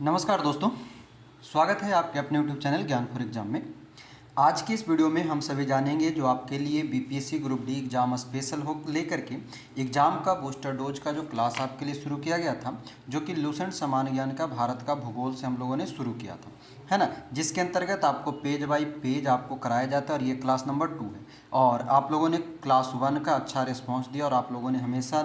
नमस्कार दोस्तों, स्वागत है आपके अपने यूट्यूब चैनल ज्ञान फॉर एग्जाम में। आज की इस वीडियो में हम सभी जानेंगे जो आपके लिए BPSC group D exam special हो लेकर के एग्ज़ाम का बूस्टर डोज का जो क्लास आपके लिए शुरू किया गया था, जो कि लूसेंट सामान्य ज्ञान का भारत का भूगोल से हम लोगों ने शुरू किया था, है ना। जिसके अंतर्गत आपको पेज बाई पेज आपको कराया जाता है और ये क्लास नंबर 2 है। और आप लोगों ने क्लास 1 का अच्छा रिस्पॉन्स दिया और आप लोगों ने हमेशा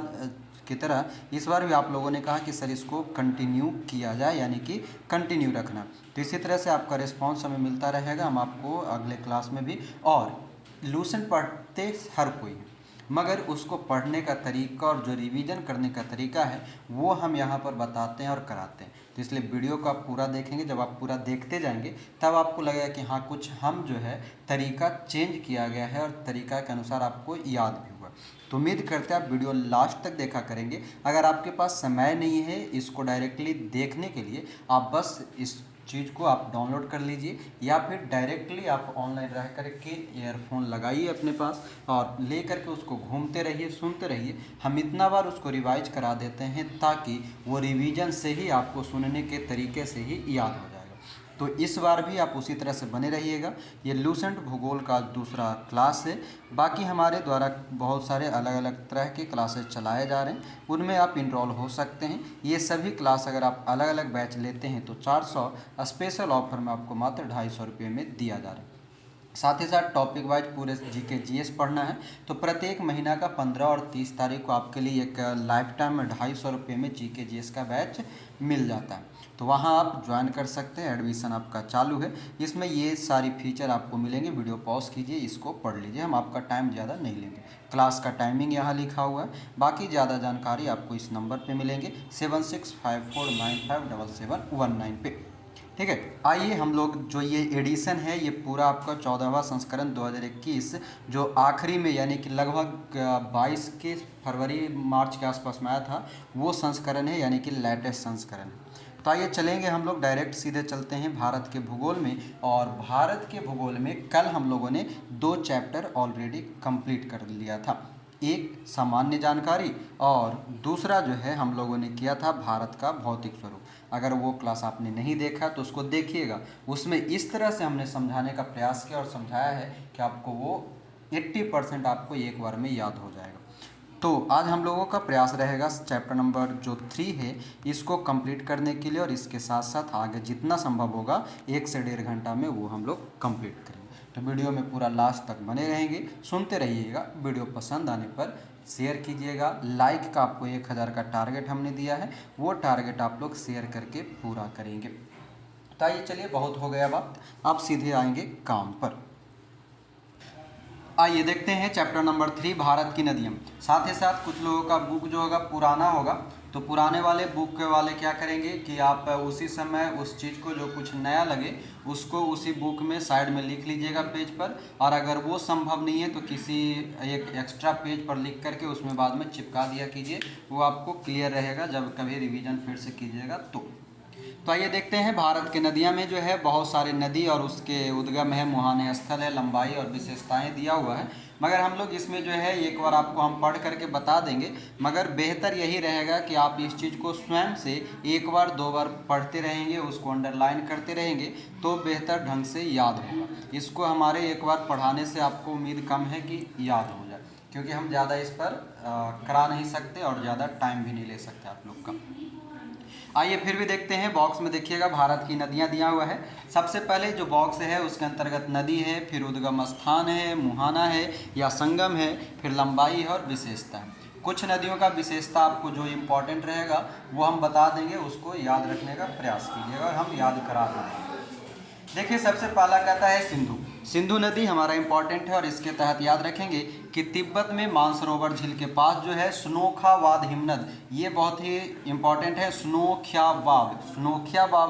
की तरह इस बार भी आप लोगों ने कहा कि सर इसको कंटिन्यू किया जाए, यानी कि कंटिन्यू रखना। तो इसी तरह से आपका रिस्पांस हमें मिलता रहेगा, हम आपको अगले क्लास में भी। और लूसेंट पढ़ते हर कोई है, मगर उसको पढ़ने का तरीका और जो रिवीजन करने का तरीका है वो हम यहाँ पर बताते हैं और कराते हैं। तो इसलिए वीडियो को आप पूरा देखेंगे, जब आप पूरा देखते जाएंगे तब आपको लगेगा कि हाँ कुछ हम जो है तरीका चेंज किया गया है और तरीका के अनुसार आपको याद भी हुआ। तो उम्मीद करते हैं आप वीडियो लास्ट तक देखा करेंगे। अगर आपके पास समय नहीं है इसको डायरेक्टली देखने के लिए, आप बस इस चीज़ को आप डाउनलोड कर लीजिए या फिर डायरेक्टली आप ऑनलाइन रह करके ईयरफोन लगाइए अपने पास और ले करके उसको घूमते रहिए, सुनते रहिए। हम इतना बार उसको रिवाइज करा देते हैं ताकि वो रिवीजन से ही आपको सुनने के तरीके से ही याद हो जाएगा। तो इस बार भी आप उसी तरह से बने रहिएगा। ये लूसेंट भूगोल का दूसरा क्लास है। बाकी हमारे द्वारा बहुत सारे अलग अलग तरह के क्लासेस चलाए जा रहे हैं, उनमें आप इनरोल हो सकते हैं। ये सभी क्लास अगर आप अलग अलग बैच लेते हैं तो 400 स्पेशल ऑफर में आपको मात्र 250 रुपये में दिया जा रहा है। साथ ही साथ टॉपिक वाइज पूरे जीके जीएस पढ़ना है तो प्रत्येक महीना का 15 और 30 तारीख को आपके लिए एक लाइफ टाइम में 250 रुपये में जीके जीएस का बैच मिल जाता है। तो वहाँ आप ज्वाइन कर सकते हैं, एडमिशन आपका चालू है। इसमें ये सारी फीचर आपको मिलेंगे। वीडियो पॉज कीजिए, इसको पढ़ लीजिए, हम आपका टाइम ज़्यादा नहीं लेंगे। क्लास का टाइमिंग यहाँ लिखा हुआ है, बाकी ज़्यादा जानकारी आपको इस नंबर पर मिलेंगे 7654957719 पे। ठीक है, आइए हम लोग जो ये एडिशन है ये पूरा आपका 14वां संस्करण 2021 जो आखिरी में यानी कि लगभग 22 के फरवरी मार्च के आसपास में आया था वो संस्करण है, यानी कि लेटेस्ट संस्करण है। तो आइए चलेंगे हम लोग डायरेक्ट सीधे चलते हैं भारत के भूगोल में। और भारत के भूगोल में कल हम लोगों ने 2 चैप्टर ऑलरेडी कंप्लीट कर लिया था, एक सामान्य जानकारी और दूसरा जो है हम लोगों ने किया था भारत का भौतिक स्वरूप। अगर वो क्लास आपने नहीं देखा तो उसको देखिएगा, उसमें इस तरह से हमने समझाने का प्रयास किया और समझाया है कि आपको वो 80% आपको एक बार में याद हो जाएगा। तो आज हम लोगों का प्रयास रहेगा चैप्टर नंबर जो 3 है इसको कंप्लीट करने के लिए, और इसके साथ साथ आगे जितना संभव होगा 1 से 1.5 घंटा में वो हम लोग कंप्लीट करेंगे। तो वीडियो में पूरा लास्ट तक बने रहेंगे, सुनते रहिएगा। वीडियो पसंद आने पर शेयर कीजिएगा। लाइक का आपको 1000 का टारगेट हमने दिया है, वो टारगेट आप लोग शेयर करके पूरा करेंगे। तो आइए चलिए, बहुत हो गया बात, आप सीधे आएंगे काम पर। आइए देखते हैं चैप्टर नंबर 3 भारत की नदियाँ। साथ ही साथ कुछ लोगों का बुक जो होगा पुराना होगा, तो पुराने वाले बुक के वाले क्या करेंगे कि आप उसी समय उस चीज़ को जो कुछ नया लगे उसको उसी बुक में साइड में लिख लीजिएगा पेज पर, और अगर वो संभव नहीं है तो किसी एक एक्स्ट्रा पेज पर लिख करके उसमें बाद में चिपका दिया कीजिए, वो आपको क्लियर रहेगा जब कभी रिवीजन फिर से कीजिएगा तो आइए देखते हैं भारत के नदियाँ में जो है बहुत सारे नदी और उसके उद्गम है, मुहाने स्थल है, लंबाई और विशेषताएं दिया हुआ है। मगर हम लोग इसमें जो है एक बार आपको हम पढ़ करके बता देंगे, मगर बेहतर यही रहेगा कि आप इस चीज़ को स्वयं से 1 बार 2 बार पढ़ते रहेंगे, उसको अंडरलाइन करते रहेंगे तो बेहतर ढंग से याद होगा। इसको हमारे एक बार पढ़ाने से आपको उम्मीद कम है कि याद हो जाए, क्योंकि हम ज़्यादा इस पर करा नहीं सकते और ज़्यादा टाइम भी नहीं ले सकते आप लोग का। आइए फिर भी देखते हैं, बॉक्स में देखिएगा भारत की नदियाँ दिया हुआ है। सबसे पहले जो बॉक्स है उसके अंतर्गत नदी है, फिर उद्गम स्थान है, मुहाना है या संगम है, फिर लंबाई है और विशेषता है। कुछ नदियों का विशेषता आपको जो इम्पोर्टेंट रहेगा वो हम बता देंगे, उसको याद रखने का प्रयास कीजिएगा और हम याद करा देंगे। देखिए सबसे पहला कहता है सिंधु। सिंधु नदी हमारा इंपॉर्टेंट है और इसके तहत याद रखेंगे कि तिब्बत में मानसरोवर झील के पास जो है स्नोखावाद हिमनद, ये बहुत ही इंपॉर्टेंट है। स्नोख्यावाब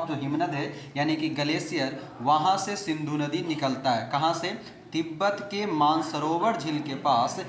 जो हिमनद है यानी कि ग्लेशियर, वहाँ से सिंधु नदी निकलता है। कहाँ से? तिब्बत के मानसरोवर झील के पास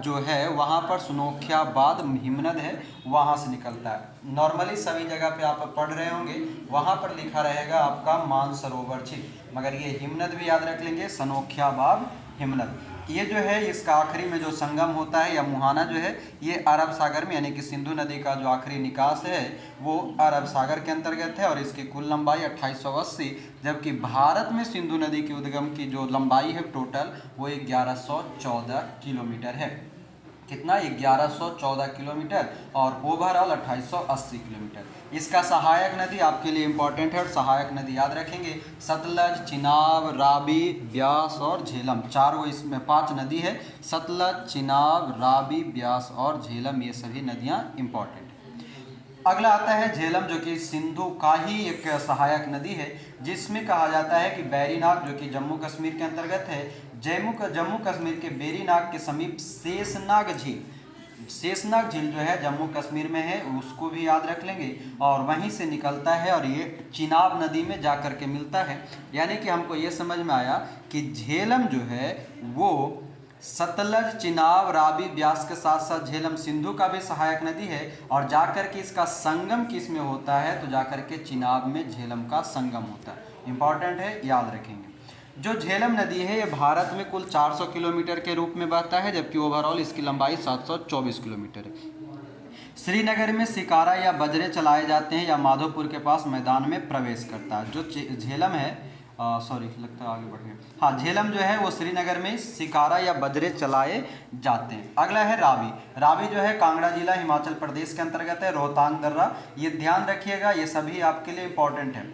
जो है वहाँ पर स्नोख्यावाद हिमनद है, वहाँ से निकलता है। नॉर्मली सभी जगह पे आप पढ़ रहे होंगे, वहाँ पर लिखा रहेगा आपका मानसरोवर झील, मगर ये हिमनद भी याद रख लेंगे, स्नोख्यावाब हिमनद। ये जो है इसका आखिरी में जो संगम होता है या मुहाना जो है ये अरब सागर में, यानी कि सिंधु नदी का जो आखिरी निकास है वो अरब सागर के अंतर्गत है और इसकी कुल लंबाई 2880, जबकि भारत में सिंधु नदी की उद्गम की जो लंबाई है टोटल वो 1114 किलोमीटर है। कितना? 1114 किलोमीटर और ओवरऑल 2880 किलोमीटर। इसका सहायक नदी आपके लिए इंपॉर्टेंट है और सहायक नदी याद रखेंगे सतलज, चिनाब, रावी, ब्यास और झेलम। चारों इसमें 5 नदी है, सतलज, चिनाब, रावी, ब्यास और झेलम, ये सभी नदियाँ इंपॉर्टेंट। अगला आता है झेलम, जो कि सिंधु का ही एक सहायक नदी है, जिसमें कहा जाता है कि बैरीनाग जो कि जम्मू कश्मीर के अंतर्गत है, जम्मू कश्मीर के बैरीनाग के समीप शेषनाग झील जो है जम्मू कश्मीर में है, उसको भी याद रख लेंगे और वहीं से निकलता है और ये चिनाब नदी में जा कर के मिलता है। यानी कि हमको ये समझ में आया कि झेलम जो है वो सतलज, चिनाब, रावी, ब्यास के साथ साथ झेलम सिंधु का भी सहायक नदी है और जाकर के इसका संगम किस में होता है, तो जाकर के चिनाब में झेलम का संगम होता है। इंपॉर्टेंट है, याद रखेंगे। जो झेलम नदी है ये भारत में कुल 400 किलोमीटर के रूप में बहता है, जबकि ओवरऑल इसकी लंबाई 724 किलोमीटर है। श्रीनगर में शिकारा या बजरे चलाए जाते हैं या माधोपुर के पास मैदान में प्रवेश करता है। जो झेलम है लगता है आगे बढ़ गए। हाँ, झेलम जो है वो श्रीनगर में शिकारा या बजरे चलाए जाते हैं। अगला है रावी। रावी जो है कांगड़ा जिला हिमाचल प्रदेश के अंतर्गत है। रोहतांग दर्रा, ये ध्यान रखिएगा, ये सभी आपके लिए इंपॉर्टेंट है।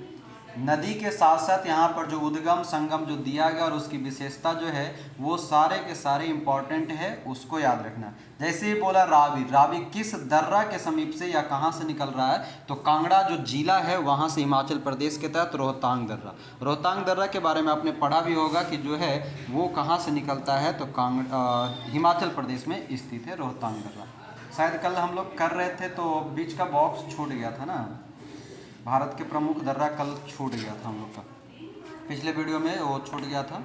नदी के साथ साथ यहाँ पर जो उद्गम संगम जो दिया गया और उसकी विशेषता जो है वो सारे के सारे इंपॉर्टेंट है, उसको याद रखना। जैसे ही बोला रावी, रावी किस दर्रा के समीप से या कहाँ से निकल रहा है, तो कांगड़ा जो जिला है वहाँ से हिमाचल प्रदेश के तहत रोहतांग दर्रा। रोहतांग दर्रा के बारे में आपने पढ़ा भी होगा कि जो है वो कहाँ से निकलता है, तो हिमाचल प्रदेश में स्थित है रोहतांग दर्रा। शायद कल हम लोग कर रहे थे तो बीच का बॉक्स छूट गया था ना, भारत के प्रमुख दर्रा कल छूट गया था हम लोग का, पिछले वीडियो में वो छूट गया था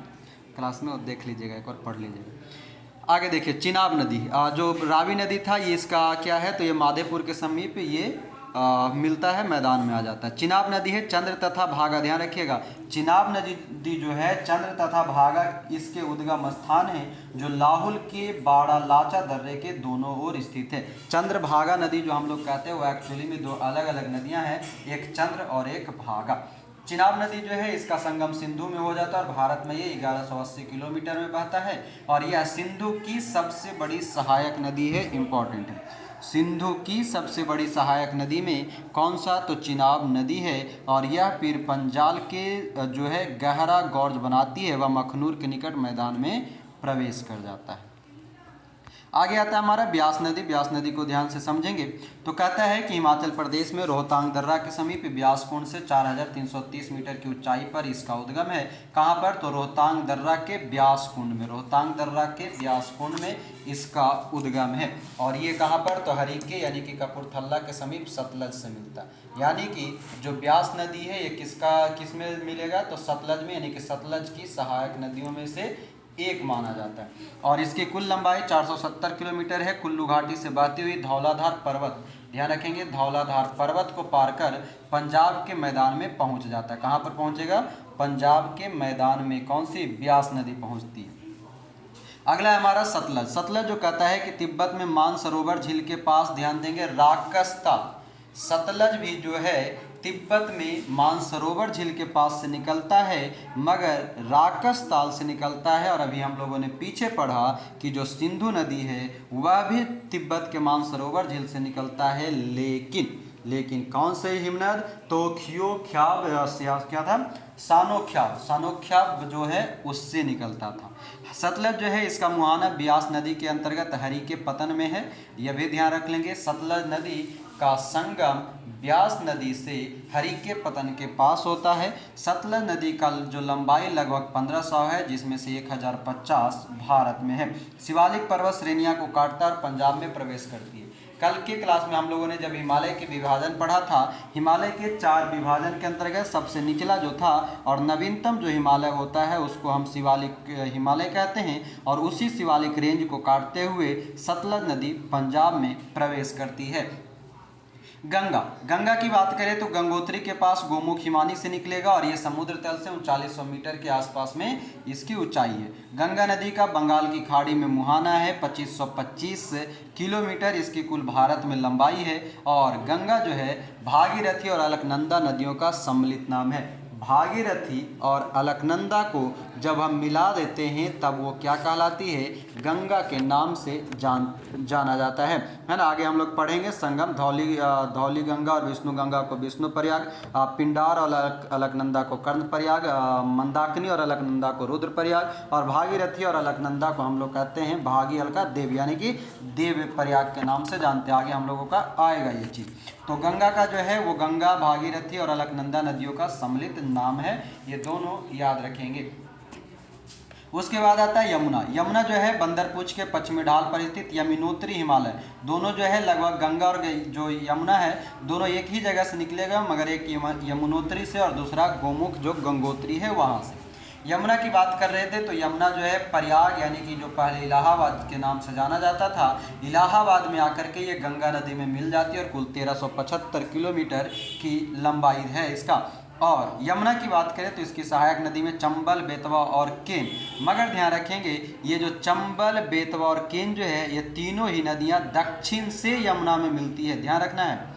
क्लास में, और देख लीजिएगा, एक बार पढ़ लीजिएगा। आगे देखिए चिनाब नदी, जो रावी नदी था ये इसका क्या है, तो ये माधेपुर के समीप ये मिलता है, मैदान में आ जाता है। चिनाब नदी है चंद्र तथा भागा, ध्यान रखिएगा चिनाब नदी जो है चंद्र तथा भागा इसके उद्गम स्थान है, जो लाहुल के बाड़ा लाचा दर्रे के दोनों ओर स्थित है। चंद्रभागा नदी जो हम लोग कहते हैं वो एक्चुअली में दो अलग अलग नदियां हैं, एक चंद्र और एक भागा। चिनाब नदी जो है इसका संगम सिंधु में हो जाता है और भारत में ये 1180 किलोमीटर में बहता है और यह सिंधु की सबसे बड़ी सहायक नदी है। इंपॉर्टेंट है, सिंधु की सबसे बड़ी सहायक नदी में कौन सा, तो चिनाब नदी है और यह पीर पंजाल के जो है गहरा गौर्ज बनाती है, वह मखनूर के निकट मैदान में प्रवेश कर जाता है। आगे आता है हमारा ब्यास नदी। ब्यास नदी को ध्यान से समझेंगे तो कहता है कि हिमाचल प्रदेश में रोहतांग दर्रा के समीप ब्यास कुंड से 4330 मीटर की ऊंचाई पर इसका उद्गम है। कहाँ पर, तो रोहतांग दर्रा के ब्यास कुंड में, रोहतांग दर्रा के ब्यास कुंड में इसका उद्गम है। और ये कहाँ पर, तो हरिके यानी कि कपूरथला के समीप सतलज से मिलता है। यानी कि जो ब्यास नदी है ये किस में मिलेगा, तो सतलज में, यानी कि सतलज की सहायक नदियों में से एक माना जाता है। और इसकी कुल लंबाई 470 किलोमीटर है। कुल्लू घाटी से बहती हुई धौलाधार पर्वत, ध्यान रखेंगे धौलाधार पर्वत को पार कर पंजाब के मैदान में पहुंच जाता है। कहाँ पर पहुंचेगा, पंजाब के मैदान में कौन सी, ब्यास नदी पहुंचती है। अगला है हमारा सतलज। सतलज जो कहता है कि तिब्बत में मानसरोवर झील के पास, ध्यान देंगे राकसताल, सतलज भी जो है तिब्बत में मानसरोवर झील के पास से निकलता है, मगर राकस ताल से निकलता है। और अभी हम लोगों ने पीछे पढ़ा कि जो सिंधु नदी है वह भी तिब्बत के मानसरोवर झील से निकलता है, लेकिन कौन से हिमनद, तो खियोख्याब क्या था, सानोख्याब जो है उससे निकलता था। सतलज जो है इसका मुहाना ब्यास नदी के अंतर्गत हरिके पतन में है, यह भी ध्यान रख लेंगे। सतलज नदी का संगम ब्यास नदी से हरिके पतन के पास होता है। सतलज नदी का जो लंबाई लगभग 1500 है, जिसमें से 1050 भारत में है। शिवालिक पर्वत श्रेणियां को काटता और पंजाब में प्रवेश करती है। कल के क्लास में हम लोगों ने जब हिमालय के विभाजन पढ़ा था, हिमालय के 4 विभाजन के अंतर्गत सबसे निचला जो था और नवीनतम जो हिमालय होता है उसको हम शिवालिक हिमालय कहते हैं, और उसी शिवालिक रेंज को काटते हुए सतलज नदी पंजाब में प्रवेश करती है। गंगा, गंगा की बात करें तो गंगोत्री के पास गोमुख हिमानी से निकलेगा और ये समुद्र तल से 3900 मीटर के आसपास में इसकी ऊंचाई है। गंगा नदी का बंगाल की खाड़ी में मुहाना है, 2525 किलोमीटर इसकी कुल भारत में लंबाई है। और गंगा जो है भागीरथी और अलकनंदा नदियों का सम्मिलित नाम है। भागीरथी और अलकनंदा को जब हम मिला देते हैं तब वो क्या कहलाती है, गंगा के नाम से जाना जाता है ना। आगे हम लोग पढ़ेंगे संगम, धौली गंगा और विष्णु गंगा को विष्णु प्रयाग, पिंडार और अलकनंदा को कर्ण प्रयाग, मंदाकिनी और अलकनंदा को रुद्र प्रयाग, और भागीरथी और अलकनंदा को हम लोग कहते हैं भागी अलका देव, यानी कि देव प्रयाग के नाम से जानते हैं। आगे हम लोगों का आएगा ये चीज़। तो गंगा का जो है वो गंगा, भागीरथी और अलकनंदा नदियों का सम्मिलित नाम है, ये दोनों याद रखेंगे। उसके बाद आता है यमुना। यमुना जो है बंदरपुच के पश्चिमी ढाल पर स्थित यमुनोत्री हिमालय, दोनों जो है लगभग गंगा और जो यमुना है दोनों एक ही जगह से निकलेगा, मगर एक यमुनोत्री से और दूसरा गोमुख जो गंगोत्री है वहाँ से। यमुना की बात कर रहे थे तो यमुना जो है प्रयाग, यानी कि जो पहले इलाहाबाद के नाम से जाना जाता था, इलाहाबाद में आकर के ये गंगा नदी में मिल जाती है और कुल 1375 किलोमीटर की लंबाई है इसका। और यमुना की बात करें तो इसकी सहायक नदी में चंबल, बेतवा और केन, मगर ध्यान रखेंगे ये जो चंबल, बेतवा और केन जो है ये तीनों ही नदियाँ दक्षिण से यमुना में मिलती है, ध्यान रखना है।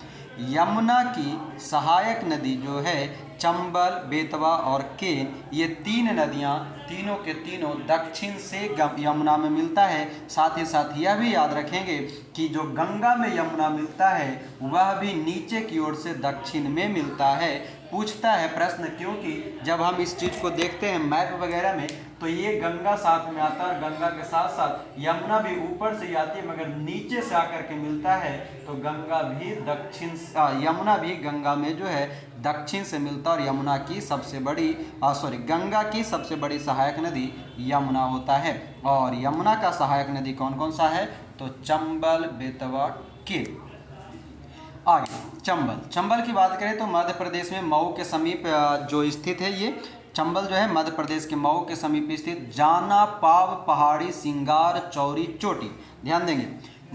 यमुना की सहायक नदी जो है चंबल, बेतवा और केन, ये तीन नदियाँ तीनों के तीनों दक्षिण से यमुना में मिलता है। साथ ही साथ यह भी याद रखेंगे कि जो गंगा में यमुना मिलता है वह भी नीचे की ओर से दक्षिण में मिलता है। पूछता है प्रश्न, क्योंकि जब हम इस चीज़ को देखते हैं मैप वगैरह में तो ये गंगा साथ में आता है, गंगा के साथ साथ यमुना भी ऊपर से आती है मगर नीचे से आकर के मिलता है। तो गंगा भी दक्षिण, यमुना भी गंगा में जो है दक्षिण से मिलता है और यमुना की सबसे बड़ी गंगा की सबसे बड़ी सहायक नदी यमुना होता है। और यमुना का सहायक नदी कौन कौन सा है, तो चंबल, बेतवा, केन। आगे चंबल, चंबल की बात करें तो मध्य प्रदेश में मऊ के समीप जो स्थित है, ये चंबल जो है मध्य प्रदेश के मऊ के समीप स्थित जाना पाव पहाड़ी सिंगार चौरी चोटी, ध्यान देंगे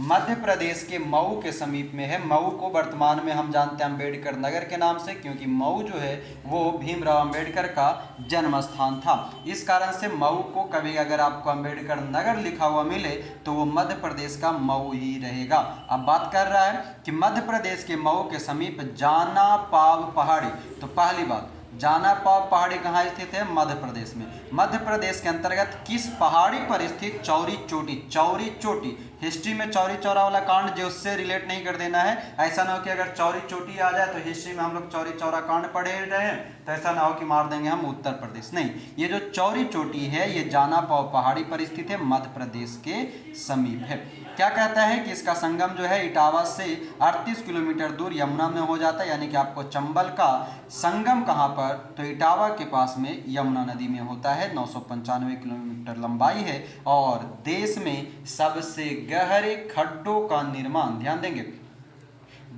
मध्य प्रदेश के मऊ के समीप में है। मऊ को वर्तमान में हम जानते हैं अम्बेडकर नगर के नाम से, क्योंकि मऊ जो है वो भीमराव अम्बेडकर का जन्म स्थान था। इस कारण से मऊ को कभी अगर आपको अम्बेडकर नगर लिखा हुआ मिले तो वो मध्य प्रदेश का मऊ ही रहेगा। अब बात कर रहा है कि मध्य प्रदेश के मऊ के समीप जाना पाव पहाड़ी, तो पहली बात जाना पाव पहाड़ी कहाँ स्थित है, मध्य प्रदेश में। मध्य प्रदेश के अंतर्गत किस पहाड़ी पर स्थित, चौरी चोटी। चौरी चोटी, हिस्ट्री में चौरी चौरा वाला कांड जो उससे रिलेट नहीं कर देना है। ऐसा ना हो कि अगर चौरी चोटी आ जाए तो हिस्ट्री में हम लोग चौरी चौरा कांड पढ़े रहे हैं तो ऐसा ना हो कि मार देंगे हम उत्तर प्रदेश, नहीं। ये जो चौरी चोटी है ये जाना पाव पहाड़ी पर स्थित है, मध्य प्रदेश के समीप है। क्या कहता है कि इसका संगम जो है इटावा से 38 किलोमीटर दूर यमुना में हो जाता है, यानी कि आपको चंबल का संगम कहाँ पर, तो इटावा के पास में यमुना नदी में होता है। 995 किलोमीटर लंबाई है और देश में सबसे गहरे खड्डों का निर्माण, ध्यान देंगे,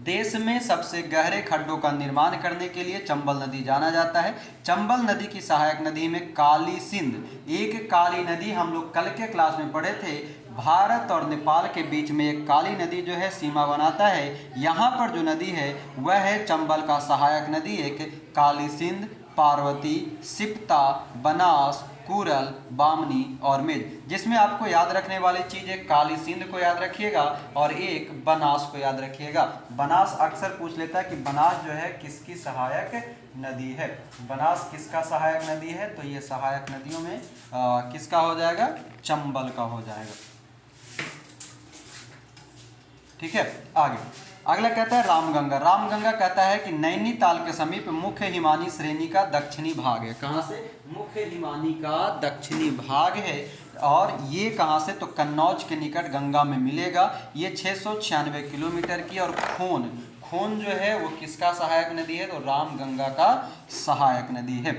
देश में सबसे गहरे खड्डों का निर्माण करने के लिए चंबल नदी जाना जाता है। चंबल नदी की सहायक नदी में काली सिंध, एक काली नदी हम लोग कल के क्लास में पढ़े थे, भारत और नेपाल के बीच में एक काली नदी जो है सीमा बनाता है। यहाँ पर जो नदी है वह है चंबल का सहायक नदी, एक काली सिंध, पार्वती, सिप्ता, बनास, कुरल, बामनी और मेज। जिसमें आपको याद रखने वाली चीज़ है, काली सिंध को याद रखिएगा और एक बनास को याद रखिएगा। बनास अक्सर पूछ लेता है कि बनास जो है किसकी सहायक नदी है, बनास किसका सहायक नदी है, तो ये सहायक नदियों में किसका हो जाएगा, चंबल का हो जाएगा। ठीक है, आगे अगला कहता है रामगंगा। रामगंगा कहता है कि नैनीताल के समीप मुख्य हिमानी श्रेणी का दक्षिणी भाग है। कहाँ से, मुख्य हिमानी का दक्षिणी भाग है और ये कहाँ से, तो कन्नौज के निकट गंगा में मिलेगा। ये 696 किलोमीटर की और खोन जो है वो किसका सहायक नदी है, तो रामगंगा का सहायक नदी है।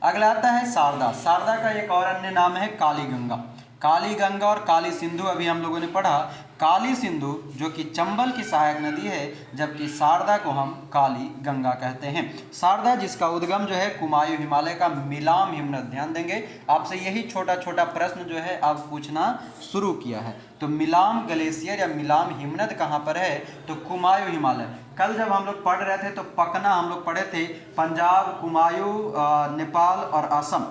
अगला आता है शारदा। शारदा का एक और अन्य नाम है काली गंगा। काली गंगा और काली सिंधु अभी हम लोगों ने पढ़ा। काली सिंधु जो कि चंबल की सहायक नदी है, जबकि शारदा को हम काली गंगा कहते हैं। शारदा जिसका उद्गम जो है कुमायूं हिमालय का मिलाम हिमनद, ध्यान देंगे आपसे यही छोटा छोटा प्रश्न जो है अब पूछना शुरू किया है। तो मिलाम ग्लेशियर या मिलाम हिमनद कहाँ पर है? तो कुमायूं हिमालय। कल जब हम लोग पढ़ रहे थे तो पकना हम लोग पढ़े थे, पंजाब, कुमायूं, नेपाल और असम,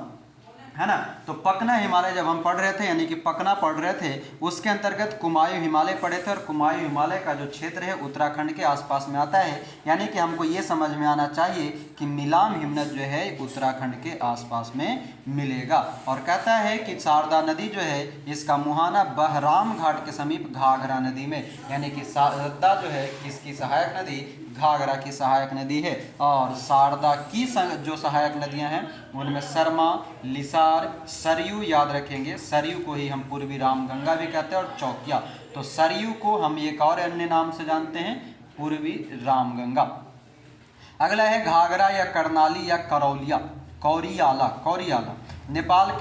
है ना। तो पकना हिमालय जब हम पढ़ रहे थे यानी कि पकना पढ़ रहे थे, उसके अंतर्गत कुमायूं हिमालय पढ़े थे। और कुमायूं हिमालय का जो क्षेत्र है उत्तराखंड के आसपास में आता है, यानी कि हमको ये समझ में आना चाहिए कि मिलाम हिमनद जो है उत्तराखंड के आसपास में मिलेगा। और कहता है कि शारदा नदी जो है इसका मुहाना बहराम घाट के समीप घाघरा नदी में, यानी कि शारदा जो है किसकी सहायक नदी? घाघरा की सहायक नदी है। और शारदा की जो सहायक नदियां हैं उनमें शर्मा, लिसार, सरयू, याद रखेंगे सरयू को ही हम पूर्वी रामगंगा भी कहते हैं, और चौकिया। तो सरयू को हम एक और अन्य नाम से जानते हैं, पूर्वी रामगंगा। अगला है घाघरा या करनाली या करौलिया, कौरियाला। नेपाल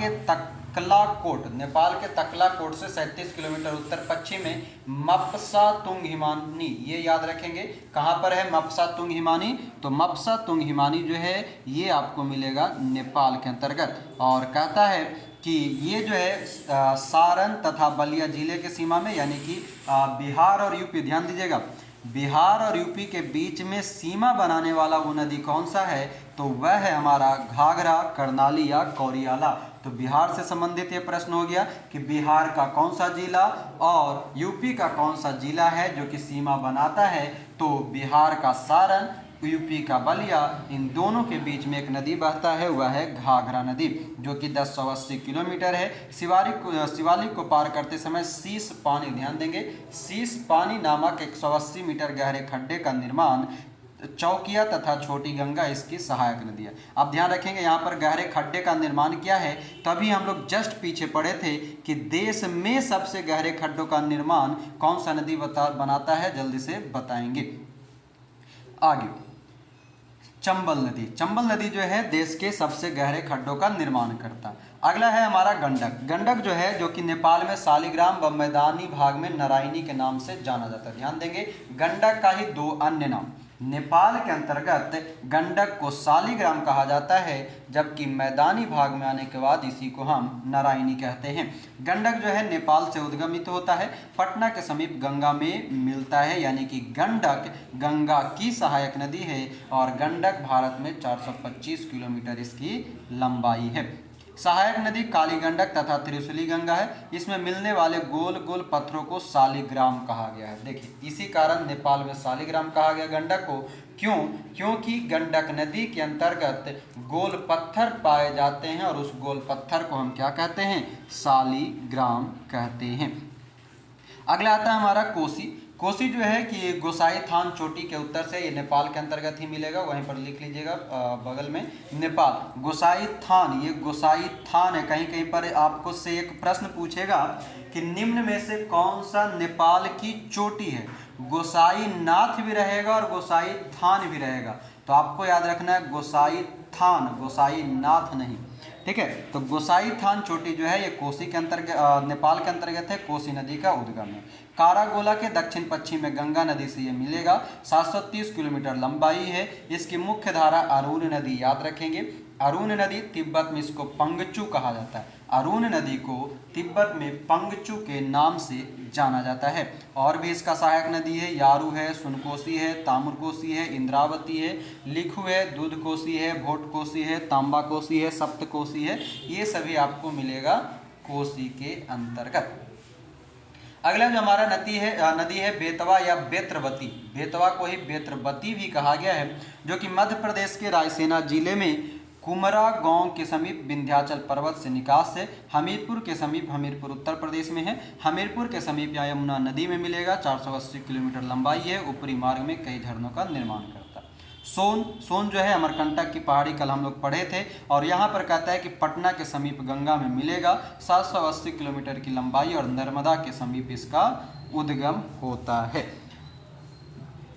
के तकलाकोट से 37 किलोमीटर उत्तर पश्चिम में मपसा तुंग हिमानी, ये याद रखेंगे कहाँ पर है मपसा तुंग हिमानी? तो मपसा तुंग हिमानी जो है ये आपको मिलेगा नेपाल के अंतर्गत। और कहता है कि ये जो है सारण तथा बलिया जिले के सीमा में, यानी कि बिहार और यूपी, ध्यान दीजिएगा, बिहार और यूपी के बीच में सीमा बनाने वाला वो नदी कौन सा है? तो वह है हमारा घाघरा, करनाली या कौरियाला। तो बिहार से संबंधित ये प्रश्न हो गया कि बिहार का कौन सा जिला और यूपी का कौन सा जिला है जो कि सीमा बनाता है? तो बिहार का सारण, यूपी का बलिया, इन दोनों के बीच में एक नदी बहता है, वह है घाघरा नदी, जो कि 1080 किलोमीटर है। शिवालिक को पार करते समय शीश पानी, ध्यान देंगे शीश पानी नामक 180 मीटर गहरे खड्डे का निर्माण चौकिया तथा छोटी गंगा इसकी सहायक नदी है। अब ध्यान रखेंगे यहाँ पर गहरे खड्डे का निर्माण किया है, तभी हम लोग जस्ट पीछे पढ़े थे कि देश में सबसे गहरे खड्डों का निर्माण कौन सा नदी बनाता है, जल्दी से बताएंगे। आगे चंबल नदी जो है देश के सबसे गहरे खड्डों का निर्माण करता है। अगला है हमारा गंडक जो है, जो कि नेपाल में शालिग्राम व मैदानी भाग में नारायणी के नाम से जाना जाता है। ध्यान देंगे गंडक का ही दो अन्य नाम, नेपाल के अंतर्गत गंडक को शालिग्राम कहा जाता है, जबकि मैदानी भाग में आने के बाद इसी को हम नारायणी कहते हैं। गंडक जो है नेपाल से उद्गमित होता है, पटना के समीप गंगा में मिलता है, यानी कि गंडक गंगा की सहायक नदी है। और गंडक भारत में 425 किलोमीटर इसकी लंबाई है। सहायक नदी काली गंडक तथा त्रिशूली गंगा है। इसमें मिलने वाले गोल गोल पत्थरों को शालिग्राम कहा गया है। देखिए इसी कारण नेपाल में शालिग्राम कहा गया गंडक को। क्यों? क्योंकि गंडक नदी के अंतर्गत गोल पत्थर पाए जाते हैं और उस गोल पत्थर को हम क्या कहते हैं? शालिग्राम कहते हैं। अगला आता है हमारा कोसी जो है कि गोसाई थान चोटी के उत्तर से, ये नेपाल के अंतर्गत ही मिलेगा, वहीं पर लिख लीजिएगा बगल में नेपाल। गोसाई थान, ये गोसाई थान है। कहीं कहीं पर आपको से एक प्रश्न पूछेगा कि निम्न में से कौन सा नेपाल की चोटी है? गोसाई नाथ भी रहेगा और गोसाई थान भी रहेगा, तो आपको याद रखना है गोसाई थान, गोसाई नाथ नहीं, ठीक है। तो गोसाई थान चोटी जो है ये कोसी के अंतर्गत, नेपाल के अंतर्गत है, कोसी नदी का उद्गम है। कारागोला के दक्षिण पश्चिम में गंगा नदी से ये मिलेगा, 730 किलोमीटर लंबाई है। इसकी मुख्य धारा अरुण नदी, याद रखेंगे अरुण नदी, तिब्बत में इसको पंगचू कहा जाता है। अरुण नदी को तिब्बत में पंगचू के नाम से जाना जाता है। और भी इसका सहायक नदी है, यारू है, सुनकोसी है, ताम्रकोसी है, इंद्रावती है, लिखु है, दूधकोसी है, भोटकोसी है, तांबाकोसी है, सप्तकोसी है, ये सभी आपको मिलेगा कोसी के अंतर्गत। अगला जो हमारा नदी है बेतवा या बेत्रवती, बेतवा को ही बेत्रवती भी कहा गया है, जो कि मध्य प्रदेश के रायसेना जिले में कुमरा गांव के समीप विंध्याचल पर्वत से निकास है। हमीरपुर के समीप, हमीरपुर उत्तर प्रदेश में है, हमीरपुर के समीप यमुना नदी में मिलेगा, 480 किलोमीटर लंबाई है। ऊपरी मार्ग में कई झरनों का निर्माण करता है। सोन जो है अमरकंटक की पहाड़ी, कल हम लोग पढ़े थे, और यहाँ पर कहता है कि पटना के समीप गंगा में मिलेगा, 780 किलोमीटर की लंबाई, और नर्मदा के समीप इसका उद्गम होता है।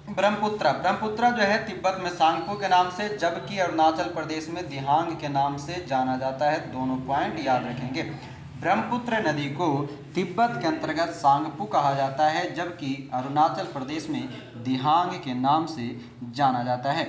ब्रह्मपुत्र जो है तिब्बत में सांगपो के नाम से, जबकि अरुणाचल प्रदेश में दिहांग के नाम से जाना जाता है। दोनों पॉइंट याद रखेंगे। ब्रह्मपुत्र नदी को तिब्बत के अंतर्गत सांगपू कहा जाता है, जबकि अरुणाचल प्रदेश में दिहांग के नाम से जाना जाता है।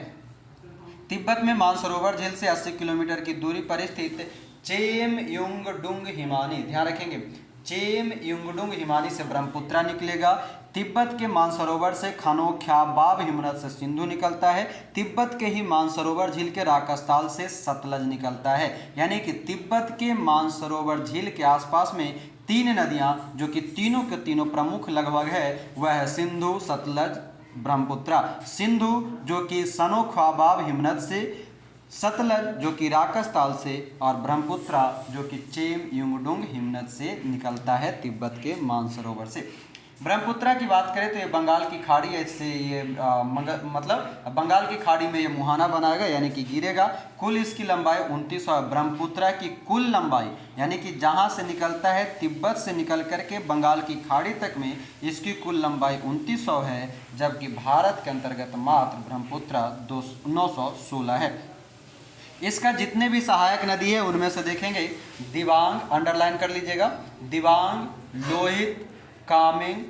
तिब्बत में मानसरोवर झील से 80 किलोमीटर की दूरी पर स्थित चेमयुंगडुंग हिमानी, ध्यान रखेंगे, चेमयुंगडुंग हिमानी से ब्रह्मपुत्र निकलेगा। तिब्बत के मानसरोवर से खानोख्याबाब हिमनद से सिंधु निकलता है। तिब्बत के ही मानसरोवर झील के राकस्थाल से सतलज निकलता है। यानी कि तिब्बत के मानसरोवर झील के आसपास में तीन नदियां, जो कि तीनों के तीनों प्रमुख लगभग है, वह है सिंधु, सतलज, ब्रह्मपुत्र। सिंधु जो कि सनोख्याबाब हिमनद से, सतलज जो कि राकस्थाल से, और ब्रह्मपुत्र जो कि चेमयुंगडुंग हिमनद से निकलता है तिब्बत के मानसरोवर से। ब्रह्मपुत्र की बात करें तो ये बंगाल की खाड़ी है, इससे ये मतलब बंगाल की खाड़ी में ये मुहाना बनाएगा, यानी कि गिरेगा। कुल इसकी लंबाई 2900 है। ब्रह्मपुत्र की कुल लंबाई, यानी कि जहाँ से निकलता है तिब्बत से निकल करके बंगाल की खाड़ी तक में, इसकी कुल लंबाई 2900 है, जबकि भारत के अंतर्गत मात्र ब्रह्मपुत्र 916 है। इसका जितने भी सहायक नदी है उनमें से देखेंगे, दिबांग, अंडरलाइन कर लीजिएगा, दिबांग, लोहित, कामेंग,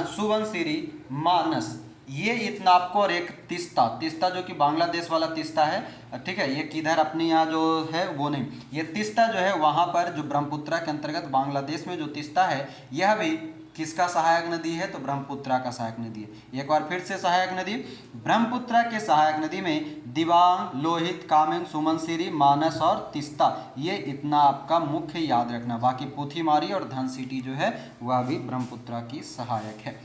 सुबनसिरी, मानस, ये इतना आपको, और एक तीस्ता, तीस्ता जो कि बांग्लादेश वाला तीस्ता है, ठीक है, ये किधर अपने यहाँ जो है वो नहीं, ये तीस्ता जो है वहाँ पर जो ब्रह्मपुत्र के अंतर्गत बांग्लादेश में जो तीस्ता है, यह भी किसका सहायक नदी है, तो ब्रह्मपुत्र का सहायक नदी है। एक बार फिर से सहायक नदी, ब्रह्मपुत्र के सहायक नदी में दिबांग, लोहित, कामेंग, सुमनसिरी, मानस और तीस्ता, ये इतना आपका मुख्य याद रखना। बाकी पुथीमारी और धनसिटी जो है वह भी ब्रह्मपुत्र की सहायक है।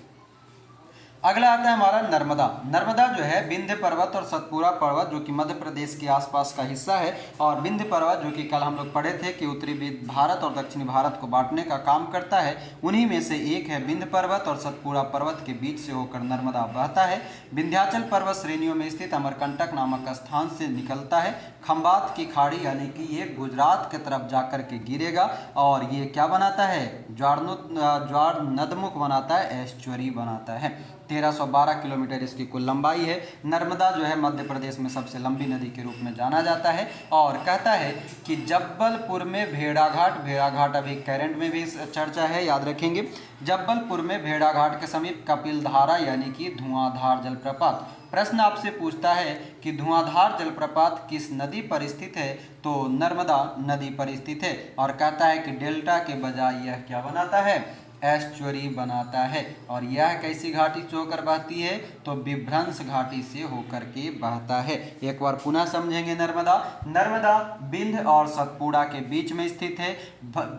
अगला आता है हमारा नर्मदा। नर्मदा जो है विंध्य पर्वत और सतपुरा पर्वत, जो कि मध्य प्रदेश के आसपास का हिस्सा है, और विंध्य पर्वत जो कि कल हम लोग पढ़े थे कि उत्तरी भारत और दक्षिणी भारत को बांटने का काम करता है, उन्हीं में से एक है विंध्य पर्वत, और सतपुरा पर्वत के बीच से होकर नर्मदा बहता है। विंध्याचल पर्वत श्रेणियों में स्थित अमरकंटक नामक स्थान से निकलता है। खंबात की खाड़ी, यानी कि ये गुजरात की तरफ जाकर के गिरेगा, और ये क्या बनाता है, ज्वार नदमुख बनाता है, एस्चुअरी बनाता है। 1312 किलोमीटर इसकी कुल लंबाई है। नर्मदा जो है मध्य प्रदेश में सबसे लंबी नदी के रूप में जाना जाता है। और कहता है कि जब्बलपुर में भेड़ाघाट, भेड़ाघाट अभी करंट में भी चर्चा है, याद रखेंगे, जब्बलपुर में भेड़ाघाट के समीप कपिलधारा यानी कि धुआंधार जलप्रपात। प्रश्न आपसे पूछता है कि धुआंधार जलप्रपात किस नदी पर स्थित है, तो नर्मदा नदी पर स्थित है। और कहता है कि डेल्टा के बजाय यह क्या बनाता है, एस्चुअरी बनाता है। और यह कैसी घाटी से होकर बहती है, तो विभ्रंश घाटी से होकर के बहता है। एक बार पुनः समझेंगे। नर्मदा, नर्मदा विंध्य और सतपुड़ा के बीच में स्थित है।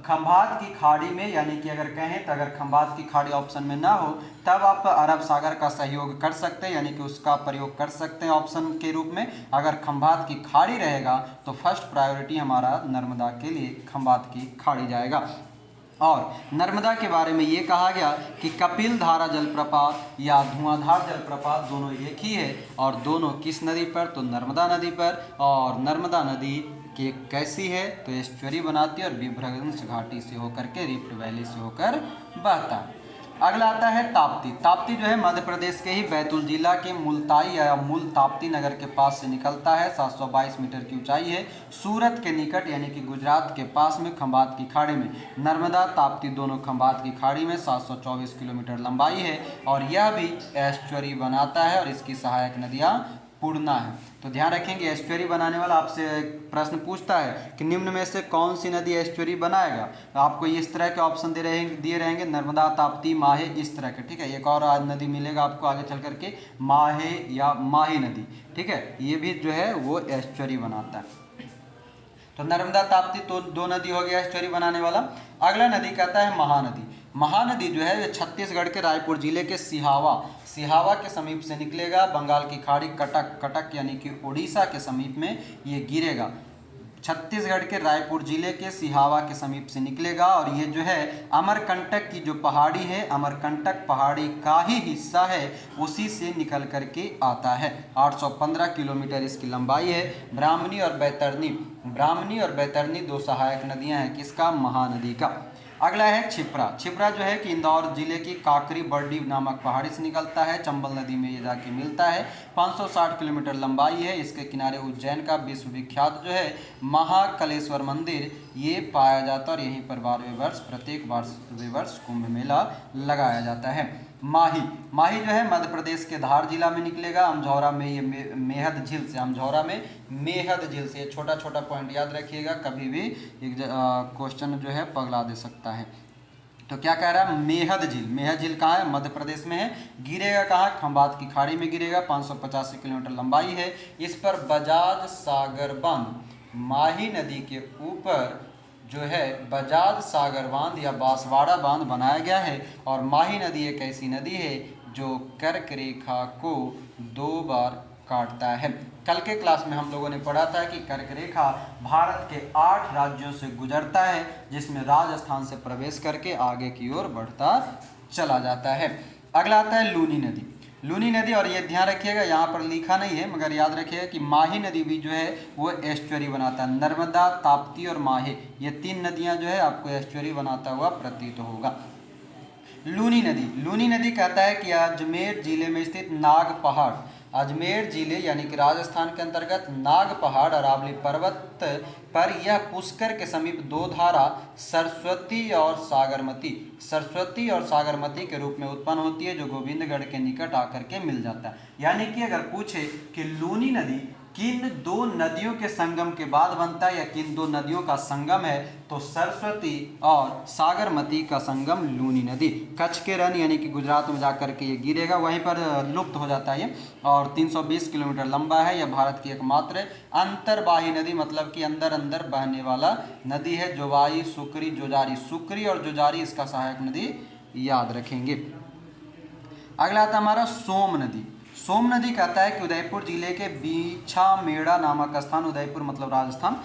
खंभात की खाड़ी में, यानी कि अगर कहें तो अगर खंभात की खाड़ी ऑप्शन में ना हो तब आप अरब सागर का सहयोग कर सकते हैं, यानी कि उसका प्रयोग कर सकते हैं ऑप्शन के रूप में। अगर खंभात की खाड़ी रहेगा तो फर्स्ट प्रायोरिटी हमारा नर्मदा के लिए खंभात की खाड़ी जाएगा। और नर्मदा के बारे में ये कहा गया कि कपिलधारा जलप्रपात या धुआंधार जलप्रपात दोनों एक ही है, और दोनों किस नदी पर, तो नर्मदा नदी पर। और नर्मदा नदी के कैसी है, तो एस्चुअरी बनाती है और विभ्रंश घाटी से होकर के, रिफ्ट वैली से होकर बहता है। अगला आता है ताप्ती। ताप्ती जो है मध्य प्रदेश के ही बैतूल जिला के मुल्ताई या मूल ताप्ती नगर के पास से निकलता है। 722 मीटर की ऊंचाई है। सूरत के निकट, यानी कि गुजरात के पास में खंभात की खाड़ी में। नर्मदा ताप्ती दोनों खंभात की खाड़ी में 724 किलोमीटर लंबाई है, और यह भी एस्चुअरी बनाता है, और इसकी सहायक नदियाँ पूर्णा है। तो ध्यान रखेंगे, एस्चुअरी बनाने वाला आपसे प्रश्न पूछता है कि निम्न में से कौन सी नदी एस्चुअरी बनाएगा, तो आपको इस तरह के ऑप्शन दिए रहेंगे, नर्मदा, ताप्ती, माहे, इस तरह के, ठीक है। एक और नदी मिलेगा आपको आगे चल करके, माहे या माही नदी, ठीक है, ये भी जो है वो एस्चुअरी बनाता है। तो नर्मदा, ताप्ती तो दो नदी हो गया एस्चुअरी बनाने वाला। अगला नदी कहता है महानदी। महानदी जो है छत्तीसगढ़ के रायपुर जिले के सिहावा के समीप से निकलेगा। बंगाल की खाड़ी, कटक यानी कि उड़ीसा के समीप में ये गिरेगा। छत्तीसगढ़ के रायपुर जिले के सिहावा के समीप से निकलेगा, और ये जो है अमरकंटक की जो पहाड़ी है, अमरकंटक पहाड़ी का ही हिस्सा है, उसी से निकल करके आता है। 815 किलोमीटर इसकी लंबाई है। ब्राह्मणी और बैतरणी दो सहायक नदियां हैं, किसका, महानदी का। अगला है छिपरा। छिपरा जो है कि इंदौर जिले की काकरी बर्डी नामक पहाड़ी से निकलता है, चंबल नदी में ये जाके मिलता है। 560 किलोमीटर लंबाई है। इसके किनारे उज्जैन का विश्वविख्यात जो है महाकालेश्वर मंदिर ये पाया जाता है और यहीं पर 12वें वर्ष प्रत्येक 12वें वर्ष कुंभ मेला लगाया जाता है। माही। माही जो है मध्य प्रदेश के धार जिला में निकलेगा। अमझौरा में ये मेहद झील से, अमझौरा में मेहद झील से, ये छोटा छोटा पॉइंट याद रखिएगा, कभी भी एक क्वेश्चन जो है पगला दे सकता है। तो क्या कह रहा है, मेहद झील। मेहद झील कहाँ है, मध्य प्रदेश में है। गिरेगा कहाँ, खंबात की खाड़ी में गिरेगा। 585 किलोमीटर लंबाई है। इस पर बजाज सागर बांध, माही नदी के ऊपर जो है बजाज सागर बांध या बांसवाड़ा बांध बनाया गया है। और माही नदी एक ऐसी नदी है जो कर्क रेखा को 2 बार काटता है। कल के क्लास में हम लोगों ने पढ़ा था कि कर्क रेखा भारत के 8 राज्यों से गुजरता है, जिसमें राजस्थान से प्रवेश करके आगे की ओर बढ़ता चला जाता है। अगला आता है लूनी नदी। लूनी नदी, और ये ध्यान रखिएगा यहाँ पर लिखा नहीं है मगर याद रखिएगा कि माही नदी भी जो है वो एस्चुअरी बनाता है। नर्मदा, ताप्ती और माहे, ये 3 नदियाँ जो है आपको एस्चुअरी बनाता हुआ प्रतीत होगा। लूनी नदी। लूनी नदी कहता है कि अजमेर जिले में स्थित नाग पहाड़, अजमेर जिले यानी कि राजस्थान के अंतर्गत नाग पहाड़ अरावली पर्वत पर यह पुष्कर के समीप 2 धारा सरस्वती और सागरमती के रूप में उत्पन्न होती है, जो गोविंदगढ़ के निकट आकर के मिल जाता है। यानी कि अगर पूछे कि लूनी नदी किन 2 नदियों के संगम के बाद बनता है या किन 2 नदियों का संगम है, तो सरस्वती और सागरमती का संगम लूनी नदी। कच्छ के रण यानी कि गुजरात में जाकर के ये गिरेगा, वहीं पर लुप्त हो जाता है ये, और 320 किलोमीटर लंबा है। यह भारत की एकमात्र अंतर्वाही नदी, मतलब कि अंदर अंदर बहने वाला नदी है। जोवाई, सुकरी, जोजारी, सुकरी और जोजारी इसका सहायक नदी याद रखेंगे। अगला आता हमारा सोम नदी। सोम नदी कहता है कि उदयपुर जिले के बीछामेड़ा नामक स्थान, उदयपुर मतलब राजस्थान,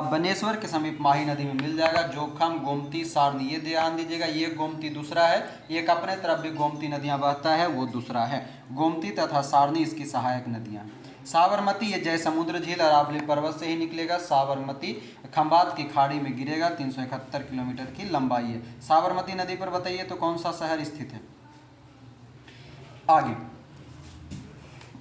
बनेश्वर के समीप माही नदी में मिल जाएगा। जोखम, गोमती, सारनी, ये ध्यान दीजिएगा, ये गोमती दूसरा है, एक अपने तरफ भी गोमती नदियां बहता है वो दूसरा है। गोमती तथा सारनी इसकी सहायक नदियां। साबरमती, ये जय समुद्र झील अरावली पर्वत से ही निकलेगा। साबरमती खंबात की खाड़ी में गिरेगा। 371 किलोमीटर की लंबाई है। साबरमती नदी पर बताइए तो कौन सा शहर स्थित है। आगे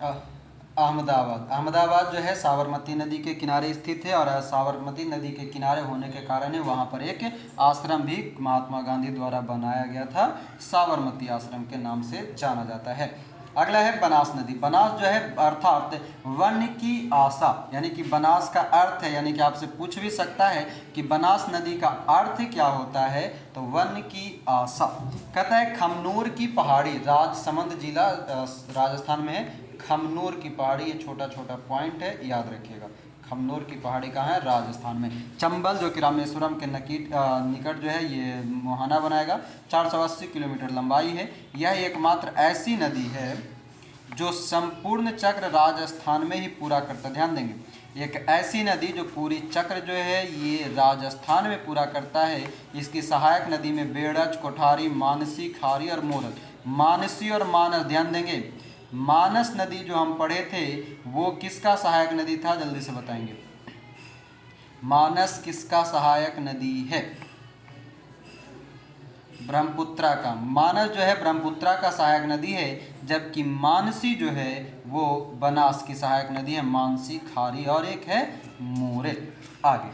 अहमदाबाद। अहमदाबाद जो है साबरमती नदी के किनारे स्थित है, और साबरमती नदी के किनारे होने के कारण वहाँ पर एक आश्रम भी महात्मा गांधी द्वारा बनाया गया था, साबरमती आश्रम के नाम से जाना जाता है। अगला है बनास नदी। बनास जो है अर्थात वन की आशा, यानी कि बनास का अर्थ है, यानी कि आपसे पूछ भी सकता है कि बनास नदी का अर्थ क्या होता है, तो वन की आशा। कहता है खमनूर की पहाड़ी, राजसमंद जिला राजस्थान में है। खमनूर की पहाड़ी, ये छोटा छोटा पॉइंट है, याद रखिएगा। खमनूर की पहाड़ी कहाँ है, राजस्थान में। चंबल जो कि रामेश्वरम के निकट जो है ये मुहाना बनाएगा। 480 किलोमीटर लंबाई है। यह एकमात्र ऐसी नदी है जो संपूर्ण चक्र राजस्थान में ही पूरा करता, ध्यान देंगे, एक ऐसी नदी जो पूरी चक्र जो है ये राजस्थान में पूरा करता है। इसकी सहायक नदी में बेड़च, कोठारी, मानसी, खारी और मोरल। मानसी और मानस, ध्यान देंगे, मानस नदी जो हम पढ़े थे वो किसका सहायक नदी था, जल्दी से बताएंगे। मानस किसका सहायक नदी है, ब्रह्मपुत्रा का। मानस जो है ब्रह्मपुत्रा का सहायक नदी है, जबकि मानसी जो है वो बनास की सहायक नदी है। मानसी, खारी और एक है मोरेल। आगे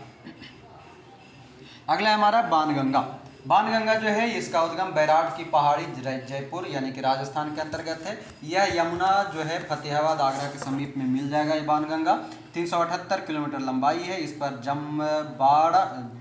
अगला है हमारा बाणगंगा। बाणगंगा जो है इसका उद्गम बैराट की पहाड़ी जयपुर यानी कि राजस्थान के अंतर्गत है। यह यमुना जो है फतेहाबाद आगरा के समीप में मिल जाएगा। ये बाणगंगा 378 किलोमीटर लंबाई है। इस पर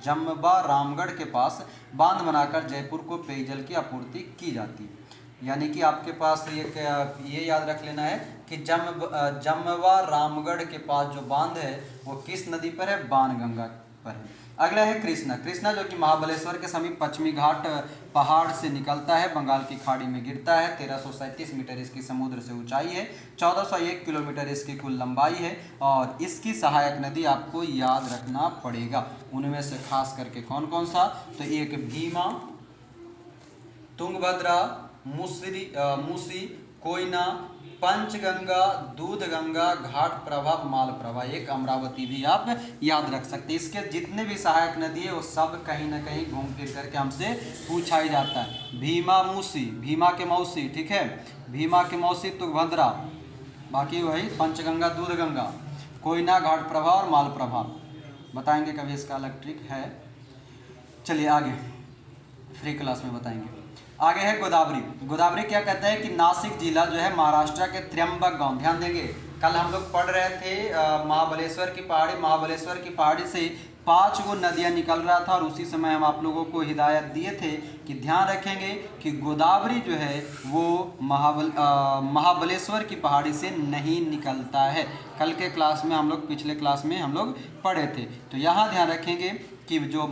जम्बा रामगढ़ के पास बांध बनाकर जयपुर को पेयजल की आपूर्ति की जाती है। यानी कि आपके पास ये याद रख लेना है कि जम्बा रामगढ़ के पास जो बांध है वो किस नदी पर है, बाणगंगा पर है। अगला है कृष्णा। कृष्णा जो कि महाबलेश्वर के समीप पश्चिमी घाट पहाड़ से निकलता है, बंगाल की खाड़ी में गिरता है। 1337 मीटर इसकी समुद्र से ऊंचाई है। 1401 किलोमीटर इसकी कुल लंबाई है, और इसकी सहायक नदी आपको याद रखना पड़ेगा। उनमें से खास करके कौन कौन सा, तो एक भीमा, तुंगभद्रा, मूसी, कोयना, पंचगंगा, दूधगंगा, घाट प्रभा, मालप्रभा, एक अमरावती भी आप याद रख सकते हैं। इसके जितने भी सहायक नदी है वो सब कहीं ना कहीं घूम फिर करके हमसे पूछा ही जाता है। भीमा मूसी, भीमा के मौसी, ठीक है, भीमा के मौसी तुंगभद्रा, बाकी वही पंचगंगा, दूधगंगा, कोयना, घाट प्रभा और मालप्रभा। बताएंगे कभी, इसका अलग ट्रिक है। चलिए आगे फ्री क्लास में बताएंगे। आगे है गोदावरी। गोदावरी क्या कहता है कि नासिक जिला जो है महाराष्ट्र के त्र्यंबक गांव, ध्यान देंगे कल हम लोग पढ़ रहे थे महाबलेश्वर की पहाड़ी, महाबलेश्वर की पहाड़ी से 5 गो नदियाँ निकल रहा था और उसी समय हम आप लोगों को हिदायत दिए थे कि ध्यान रखेंगे कि गोदावरी जो है वो महाबलेश्वर की पहाड़ी से नहीं निकलता है। कल के क्लास में हम लोग, पिछले क्लास में हम लोग पढ़े थे। तो यहाँ ध्यान रखेंगे कि जो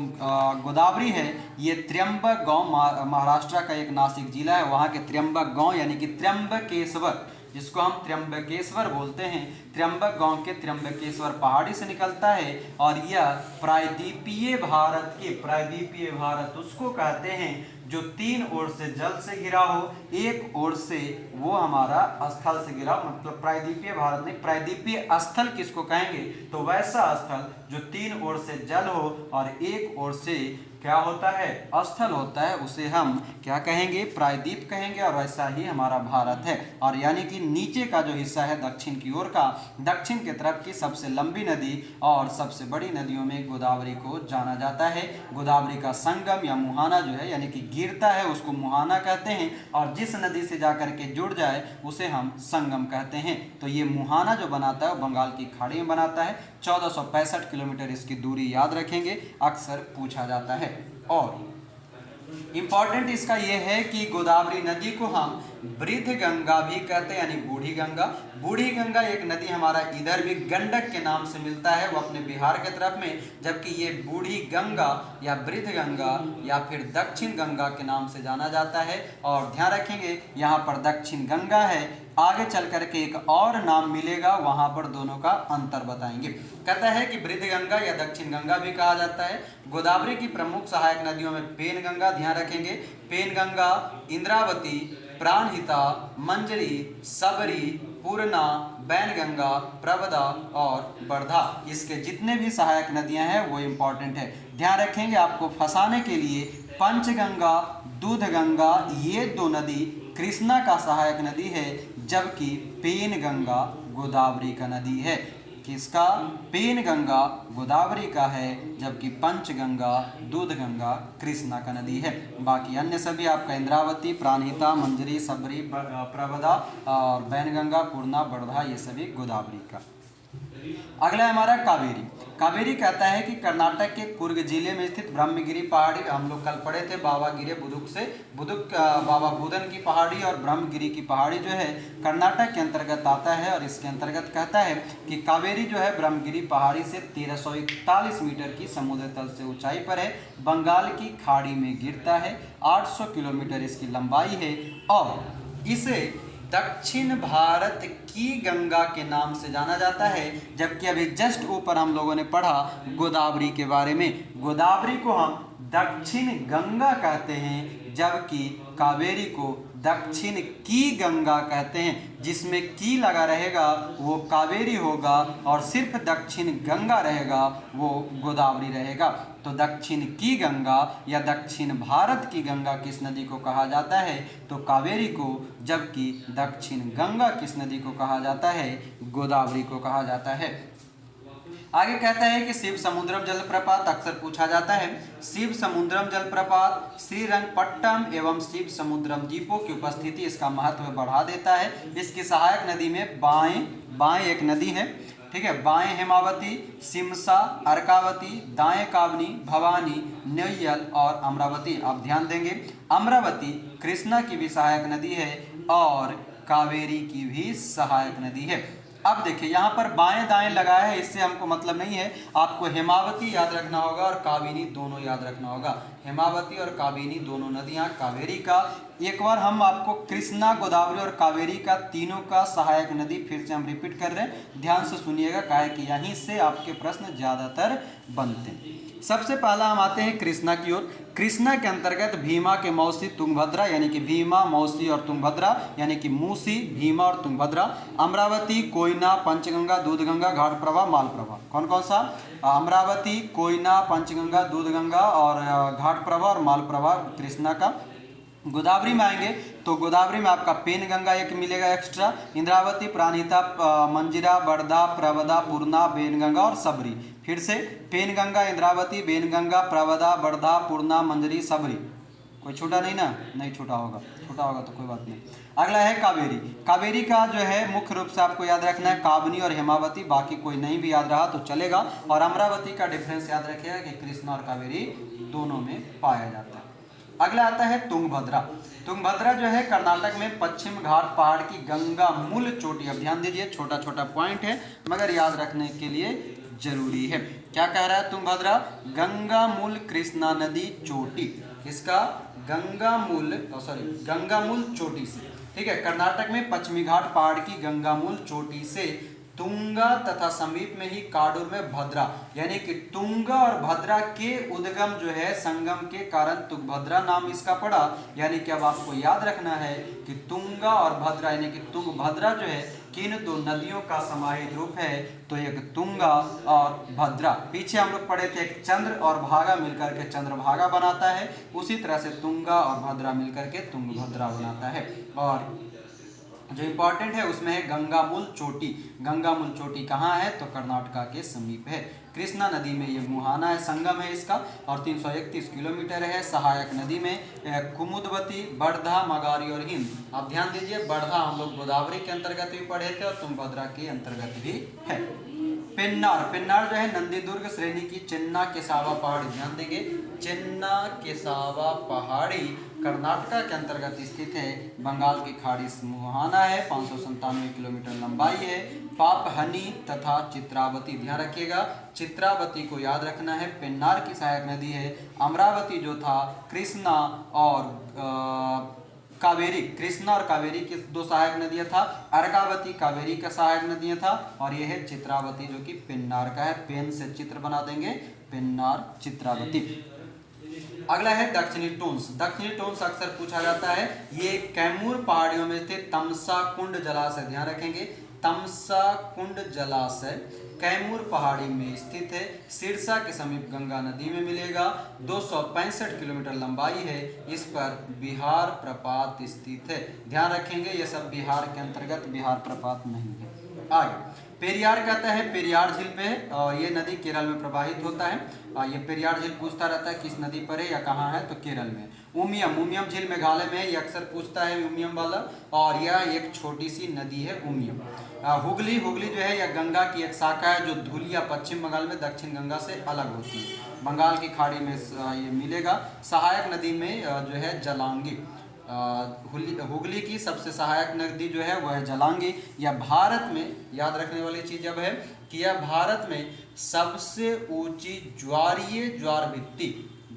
गोदावरी है ये त्र्यंबक गांव, महाराष्ट्र का एक नासिक जिला है, वहाँ के त्र्यंबक गांव यानी कि त्र्यंबकेश्वर, जिसको हम त्र्यंबकेश्वर बोलते हैं, त्र्यंबक गांव के त्र्यंबकेश्वर पहाड़ी से निकलता है। और यह प्रायद्वीपीय भारत के, प्रायद्वीपीय भारत उसको कहते हैं जो 3 ओर से जल से घिरा हो, 1 ओर से वो हमारा स्थल से घिरा, मतलब प्रायद्वीपीय भारत नहीं, प्रायद्वीपीय स्थल किसको कहेंगे, तो वैसा स्थल जो 3 ओर से जल हो और 1 ओर से क्या होता है, स्थल होता है, उसे हम क्या कहेंगे, प्रायद्वीप कहेंगे। और वैसा ही हमारा भारत है। और यानी कि नीचे का जो हिस्सा है दक्षिण की ओर का, दक्षिण की तरफ की सबसे लंबी नदी और सबसे बड़ी नदियों में गोदावरी को जाना जाता है। गोदावरी का संगम या मुहाना जो है यानी कि गिरता है उसको मुहाना कहते हैं, और जिस नदी से जाकर के जुड़ जाए उसे हम संगम कहते हैं। तो ये मुहाना जो बनाता है वो बंगाल की खाड़ी में बनाता है। 1465 किलोमीटर इसकी दूरी याद रखेंगे, अक्सर पूछा जाता है। और इंपॉर्टेंट इसका यह है कि गोदावरी नदी को हम वृद्ध गंगा भी कहते हैं, यानी बूढ़ी गंगा। बूढ़ी गंगा एक नदी हमारा इधर भी गंडक के नाम से मिलता है, वो अपने बिहार के तरफ में, जबकि ये बूढ़ी गंगा या वृद्ध गंगा या फिर दक्षिण गंगा के नाम से जाना जाता है। और ध्यान रखेंगे यहाँ पर दक्षिण गंगा है, आगे चल करके एक और नाम मिलेगा, वहां पर दोनों का अंतर बताएंगे। कहता है कि वृद्ध गंगा या दक्षिण गंगा भी कहा जाता है। गोदावरी की प्रमुख सहायक नदियों में पेन गंगा, ध्यान रखेंगे, पेन गंगा, इंद्रावती, प्राणहिता, मंजरी, सबरी, पूर्णा, बैनगंगा, प्रवदा और वर्धा, इसके जितने भी सहायक नदियां हैं वो इंपॉर्टेंट है। ध्यान रखेंगे आपको फंसाने के लिए, पंचगंगा, दूधगंगा ये 2 नदी कृष्णा का सहायक नदी है, जबकि पेन गंगा गोदावरी का नदी है। किसका, पेन गंगा गोदावरी का है, जबकि पंचगंगा, दूधगंगा कृष्णा का नदी है। बाकी अन्य सभी आपका इंद्रावती, प्राणहिता, मंजरी, सबरी, प्रवदा और बैनगंगा, पूर्णा, वर्धा ये सभी गोदावरी का। अगला है हमारा कावेरी। कावेरी कहता है कि कर्नाटक के कुर्ग जिले में स्थित ब्रह्मगिरी पहाड़ी, हम लोग कल पढ़े थे बाबा गिरे बुदुक से, बाबा बुदन की पहाड़ी और ब्रह्मगिरी की पहाड़ी जो है कर्नाटक के अंतर्गत आता है। और इसके अंतर्गत कहता है कि कावेरी जो है ब्रह्मगिरी पहाड़ी से 1341 मीटर की समुद्र तल से ऊंचाई पर है, बंगाल की खाड़ी में गिरता है, 800 किलोमीटर इसकी लंबाई है और इसे दक्षिण भारत की गंगा के नाम से जाना जाता है। जबकि अभी जस्ट ऊपर हम लोगों ने पढ़ा गोदावरी के बारे में, गोदावरी को हम दक्षिण गंगा कहते हैं, जबकि कावेरी को दक्षिण की गंगा कहते हैं। जिसमें की लगा रहेगा वो कावेरी होगा और सिर्फ दक्षिण गंगा रहेगा वो गोदावरी रहेगा। तो दक्षिण की गंगा या दक्षिण भारत की गंगा किस नदी को कहा जाता है, तो कावेरी को, जबकि दक्षिण गंगा किस नदी को कहा जाता है, गोदावरी को कहा जाता है। आगे कहता है कि शिव समुद्रम जलप्रपात अक्सर पूछा जाता है। शिव समुद्रम जलप्रपात श्रीरंगपट्टम एवं शिव समुद्रम द्वीपों की उपस्थिति इसका महत्व बढ़ा देता है। इसकी सहायक नदी में बाएं एक नदी है, ठीक है, बाएं हेमावती, सिमसा, अर्कावती, दाएं कावनी, भवानी, नैयल और अमरावती। आप ध्यान देंगे अमरावती कृष्णा की भी सहायक नदी है और कावेरी की भी सहायक नदी है। अब देखिए यहाँ पर बाएं दाएं लगाया है, इससे हमको मतलब नहीं है, आपको हेमावती याद रखना होगा और काबिनी दोनों याद रखना होगा। हेमावती और काबिनी दोनों नदियाँ कावेरी का। एक बार हम आपको कृष्णा, गोदावरी और कावेरी का तीनों का सहायक नदी फिर से हम रिपीट कर रहे हैं, ध्यान से सुनिएगा, काहे कि यहीं से आपके प्रश्न ज़्यादातर बनते हैं। सबसे पहला हम आते हैं कृष्णा की ओर। कृष्णा के अंतर्गत भीमा के मौसी तुंगभद्रा यानी कि भीमा, मौसी और तुंगभद्रा यानी कि मूसी, भीमा और तुंगभद्रा। अमरावती, कोयना, पंचगंगा, दूधगंगा, घाटप्रभा, मालप्रभा। कौन कौन सा? अमरावती, कोयना, पंचगंगा, दूधगंगा और घाटप्रभा और मालप्रभा कृष्णा का। गोदावरी में आएंगे तो गोदावरी में आपका पेनगंगा एक मिलेगा एक्स्ट्रा, इंद्रावती, प्राणहिता, मंजिरा, बड़दा, प्रवदा, पूर्णा, बेनगंगा और सबरी। फिर से पेनगंगा, इंद्रावती, बेनगंगा, प्रवदा, बड़दा, पूर्णा, मंजरी, सबरी। कोई छूटा नहीं ना? नहीं छूटा होगा, छूटा होगा तो कोई बात नहीं। अगला है कावेरी। कावेरी का जो है मुख्य रूप से आपको याद रखना है काबनी और हेमावती, बाकी कोई नहीं भी याद रहा तो चलेगा। और अमरावती का डिफरेंस याद रखिएगा कि कृष्णा और कावेरी दोनों में पाया जाता है। अगला आता है तुंगभद्रा। तुंगभद्रा जो है कर्नाटक में पश्चिम घाट पहाड़ की गंगा मूल चोटी। अब ध्यान दीजिए, छोटा छोटा पॉइंट है मगर याद रखने के लिए जरूरी है। क्या कह रहा है तुंगभद्रा? गंगा मूल कृष्णा नदी चोटी। किसका? गंगा मूल चोटी से। ठीक है, कर्नाटक में पश्चिमी घाट पहाड़ की गंगा मूल चोटी से तुंगा तथा समीप में ही काडूर में भद्रा, यानी कि तुंगा और भद्रा के उद्गम जो है संगम के कारण तुंगभद्रा नाम इसका पड़ा। यानी कि अब आपको याद रखना है कि तुंगा और भद्रा यानी कि तुंगभद्रा जो है किन दो नदियों का समाहित रूप है? तो एक तुंगा और भद्रा। पीछे हम लोग पढ़े थे एक चंद्र और भागा मिलकर के चंद्रभागा बनाता है, उसी तरह से तुंगा और भद्रा मिलकर के तुंगभद्रा बनाता है। और जो इम्पोर्टेंट है उसमें है गंगामूल चोटी। गंगामूल चोटी कहाँ है? तो कर्नाटक के समीप है। कृष्णा नदी में ये मुहाना है, संगम है इसका, और 331 किलोमीटर है। सहायक नदी में कुमुदवती, बड़धा, मगारी और हिंद। आप ध्यान दीजिए, बड़धा हम लोग गोदावरी के अंतर्गत भी पढ़े थे और तुंगभद्रा के अंतर्गत भी है। पेन्नार, पेन्नार जो है नंदीदुर्ग श्रेणी की चिन्ना केसावा पहाड़ी। ध्यान देंगे, चिन्ना केसावा पहाड़ी कर्नाटक के अंतर्गत स्थित है, बंगाल की खाड़ी से मुहाना है, 597 किलोमीटर लंबाई है। पापहनी तथा चित्रावती, ध्यान रखिएगा चित्रावती को याद रखना है, पेन्नार की सहायक नदी है। अमरावती जो था कृष्णा और कावेरी, कृष्णा और कावेरी की दो सहायक नदियां था। अर्कावती कावेरी का सहायक नदियां था। और यह है चित्रावती जो कि पेन्नार का है। पेन से चित्र बना देंगे, पेन्नार, चित्रावती। अगला है दक्षिणी टोन्स। दक्षिणी टोन्स अक्सर पूछा जाता है, ये कैमूर पहाड़ियों में स्थित तमसा कुंड जलाशय। ध्यान रखेंगे, तमसा कुंड जलाशय कैमूर पहाड़ी में स्थित है, सिरसा के समीप गंगा नदी में मिलेगा। 265 किलोमीटर लंबाई है। इस पर बिहार प्रपात स्थित है। ध्यान रखेंगे ये सब बिहार के अंतर्गत, बिहार प्रपात नहीं है। आगे पेरियार कहता है, पेरियार झील पे है और ये नदी केरल में प्रवाहित होता है। ये पेरियार झील पूछता रहता है किस नदी पर है या कहाँ है, तो केरल में। उमियम, उमियम झील मेघालय में है, ये अक्सर पूछता है उमियम वाला, और यह एक छोटी सी नदी है उमियम। हुगली, हुगली जो है यह गंगा की एक शाखा है जो धुलिया पश्चिम बंगाल में दक्षिण गंगा से अलग होती है, बंगाल की खाड़ी में ये मिलेगा। सहायक नदी में जो है जलांगी। हुगली की सबसे सहायक नदी जो है वह है जलांगी। यह भारत में, याद रखने वाली चीज अब है कि यह भारत में सबसे ऊंची ज्वारीय ज्वार भित्ति,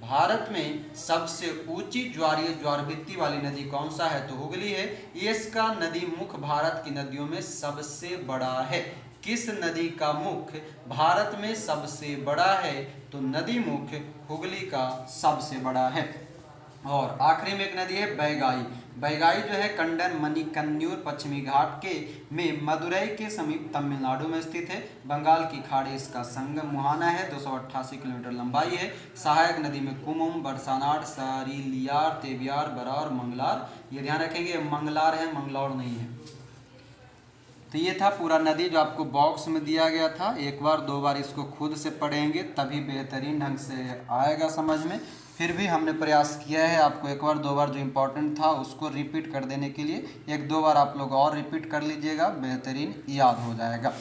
भारत में सबसे ऊंची ज्वारीय ज्वार भित्ति वाली नदी कौन सा है, तो हुगली है। इसका नदी मुख भारत की नदियों में सबसे बड़ा है। किस नदी का मुख भारत में सबसे बड़ा है, तो नदी मुख हुगली का सबसे बड़ा है। और आखिरी में एक नदी है बैगाई। बैगाई जो है कंडन मणिकन्यूर पश्चिमी घाट के में मदुरई के समीप तमिलनाडु में स्थित है, बंगाल की खाड़ी इसका संगम मुहाना है। 288 किलोमीटर लंबाई है। सहायक नदी में कुमुम, बरसानाड, सरीलियार, तेबियार, बरार, मंगलार। ये ध्यान रखेंगे मंगलार है, मंगलौर नहीं है। तो ये था पूरा नदी जो आपको बॉक्स में दिया गया था। एक बार दो बार इसको खुद से पढ़ेंगे तभी बेहतरीन ढंग से आएगा समझ में। फिर भी हमने प्रयास किया है आपको एक बार दो बार जो इम्पोर्टेंट था उसको रिपीट कर देने के लिए। एक दो बार आप लोग और रिपीट कर लीजिएगा, बेहतरीन याद हो जाएगा।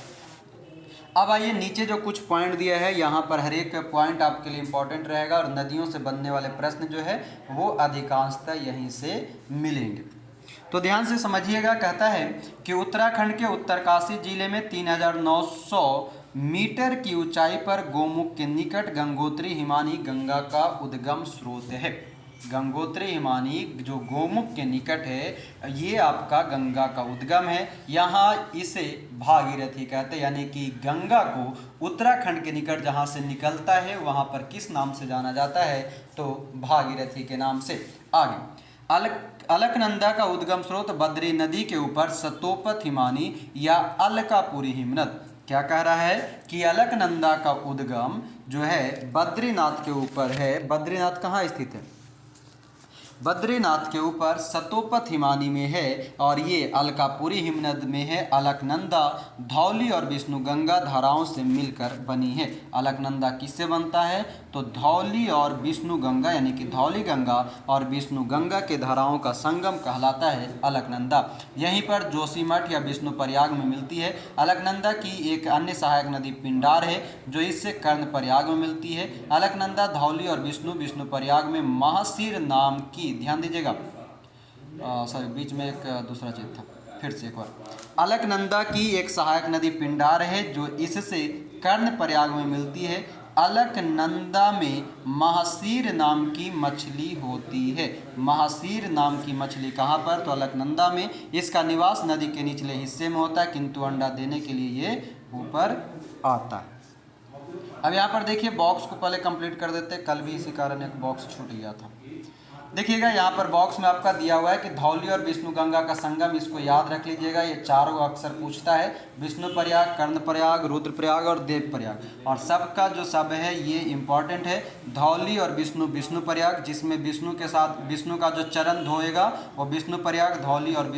अब आइए नीचे जो कुछ पॉइंट दिया है यहाँ पर हर एक पॉइंट आपके लिए इम्पोर्टेंट रहेगा और नदियों से बनने वाले प्रश्न जो है वो अधिकांशतः यहीं से मिलेंगे। तो ध्यान से समझिएगा, कहता है कि उत्तराखंड के उत्तरकाशी जिले में 3900 मीटर की ऊंचाई पर गोमुख के निकट गंगोत्री हिमानी गंगा का उद्गम स्रोत है। गंगोत्री हिमानी जो गोमुख के निकट है, ये आपका गंगा का उद्गम है। यहाँ इसे भागीरथी कहते हैं, यानी कि गंगा को उत्तराखंड के निकट जहाँ से निकलता है वहाँ पर किस नाम से जाना जाता है, तो भागीरथी के नाम से। आगे अलकनंदा का उद्गम स्रोत बद्री नदी के ऊपर सतोपथ हिमानी या अलकापुरी हिमनद। क्या कह रहा है कि अलकनंदा का उद्गम जो है बद्रीनाथ के ऊपर है। बद्रीनाथ कहाँ स्थित है? बद्रीनाथ के ऊपर सतोपथ हिमानी में है और ये अलकापुरी हिमनद में है। अलकनंदा धौली और विष्णुगंगा धाराओं से मिलकर बनी है। अलकनंदा किससे बनता है? तो धौली और विष्णुगंगा, यानी कि धौली गंगा और विष्णुगंगा के धाराओं का संगम कहलाता है अलकनंदा। यहीं पर जोशीमठ या विष्णुप्रयाग में मिलती है। अलकनंदा की एक अन्य सहायक नदी पिंडार है जो इससे कर्णप्रयाग में मिलती है। अलकनंदा धौली और विष्णुप्रयाग में महासीर नाम की, ध्यान दीजिएगा, सॉरी बीच में एक दूसरा चीज था, फिर से एक बार। अलकनंदा की एक सहायक नदी पिंडार है जो इससे कर्णप्रयाग में मिलती है। अलकनंदा में महासीर नाम की मछली होती है। महासीर नाम की मछली कहाँ पर? तो अलकनंदा में। इसका निवास नदी के निचले हिस्से में होता है, किंतु अंडा देने के लिए ये ऊपर आता है। अब यहाँ पर देखिए, बॉक्स को पहले कंप्लीट कर देते हैं, कल भी इसी कारण एक बॉक्स छूट गया था। देखिएगा यहाँ पर बॉक्स में आपका दिया हुआ है कि धौली और विष्णुगंगा का संगम, इसको याद रख लीजिएगा। ये चारों अक्सर पूछता है, विष्णुप्रयाग, कर्णप्रयाग, रुद्रप्रयाग और देवप्रयाग, और सबका जो सब है ये इंपॉर्टेंट है। धौली और विष्णुप्रयाग, जिसमें विष्णु के साथ विष्णु का जो चरण धोएगा वो विष्णुप्रयाग, धौली और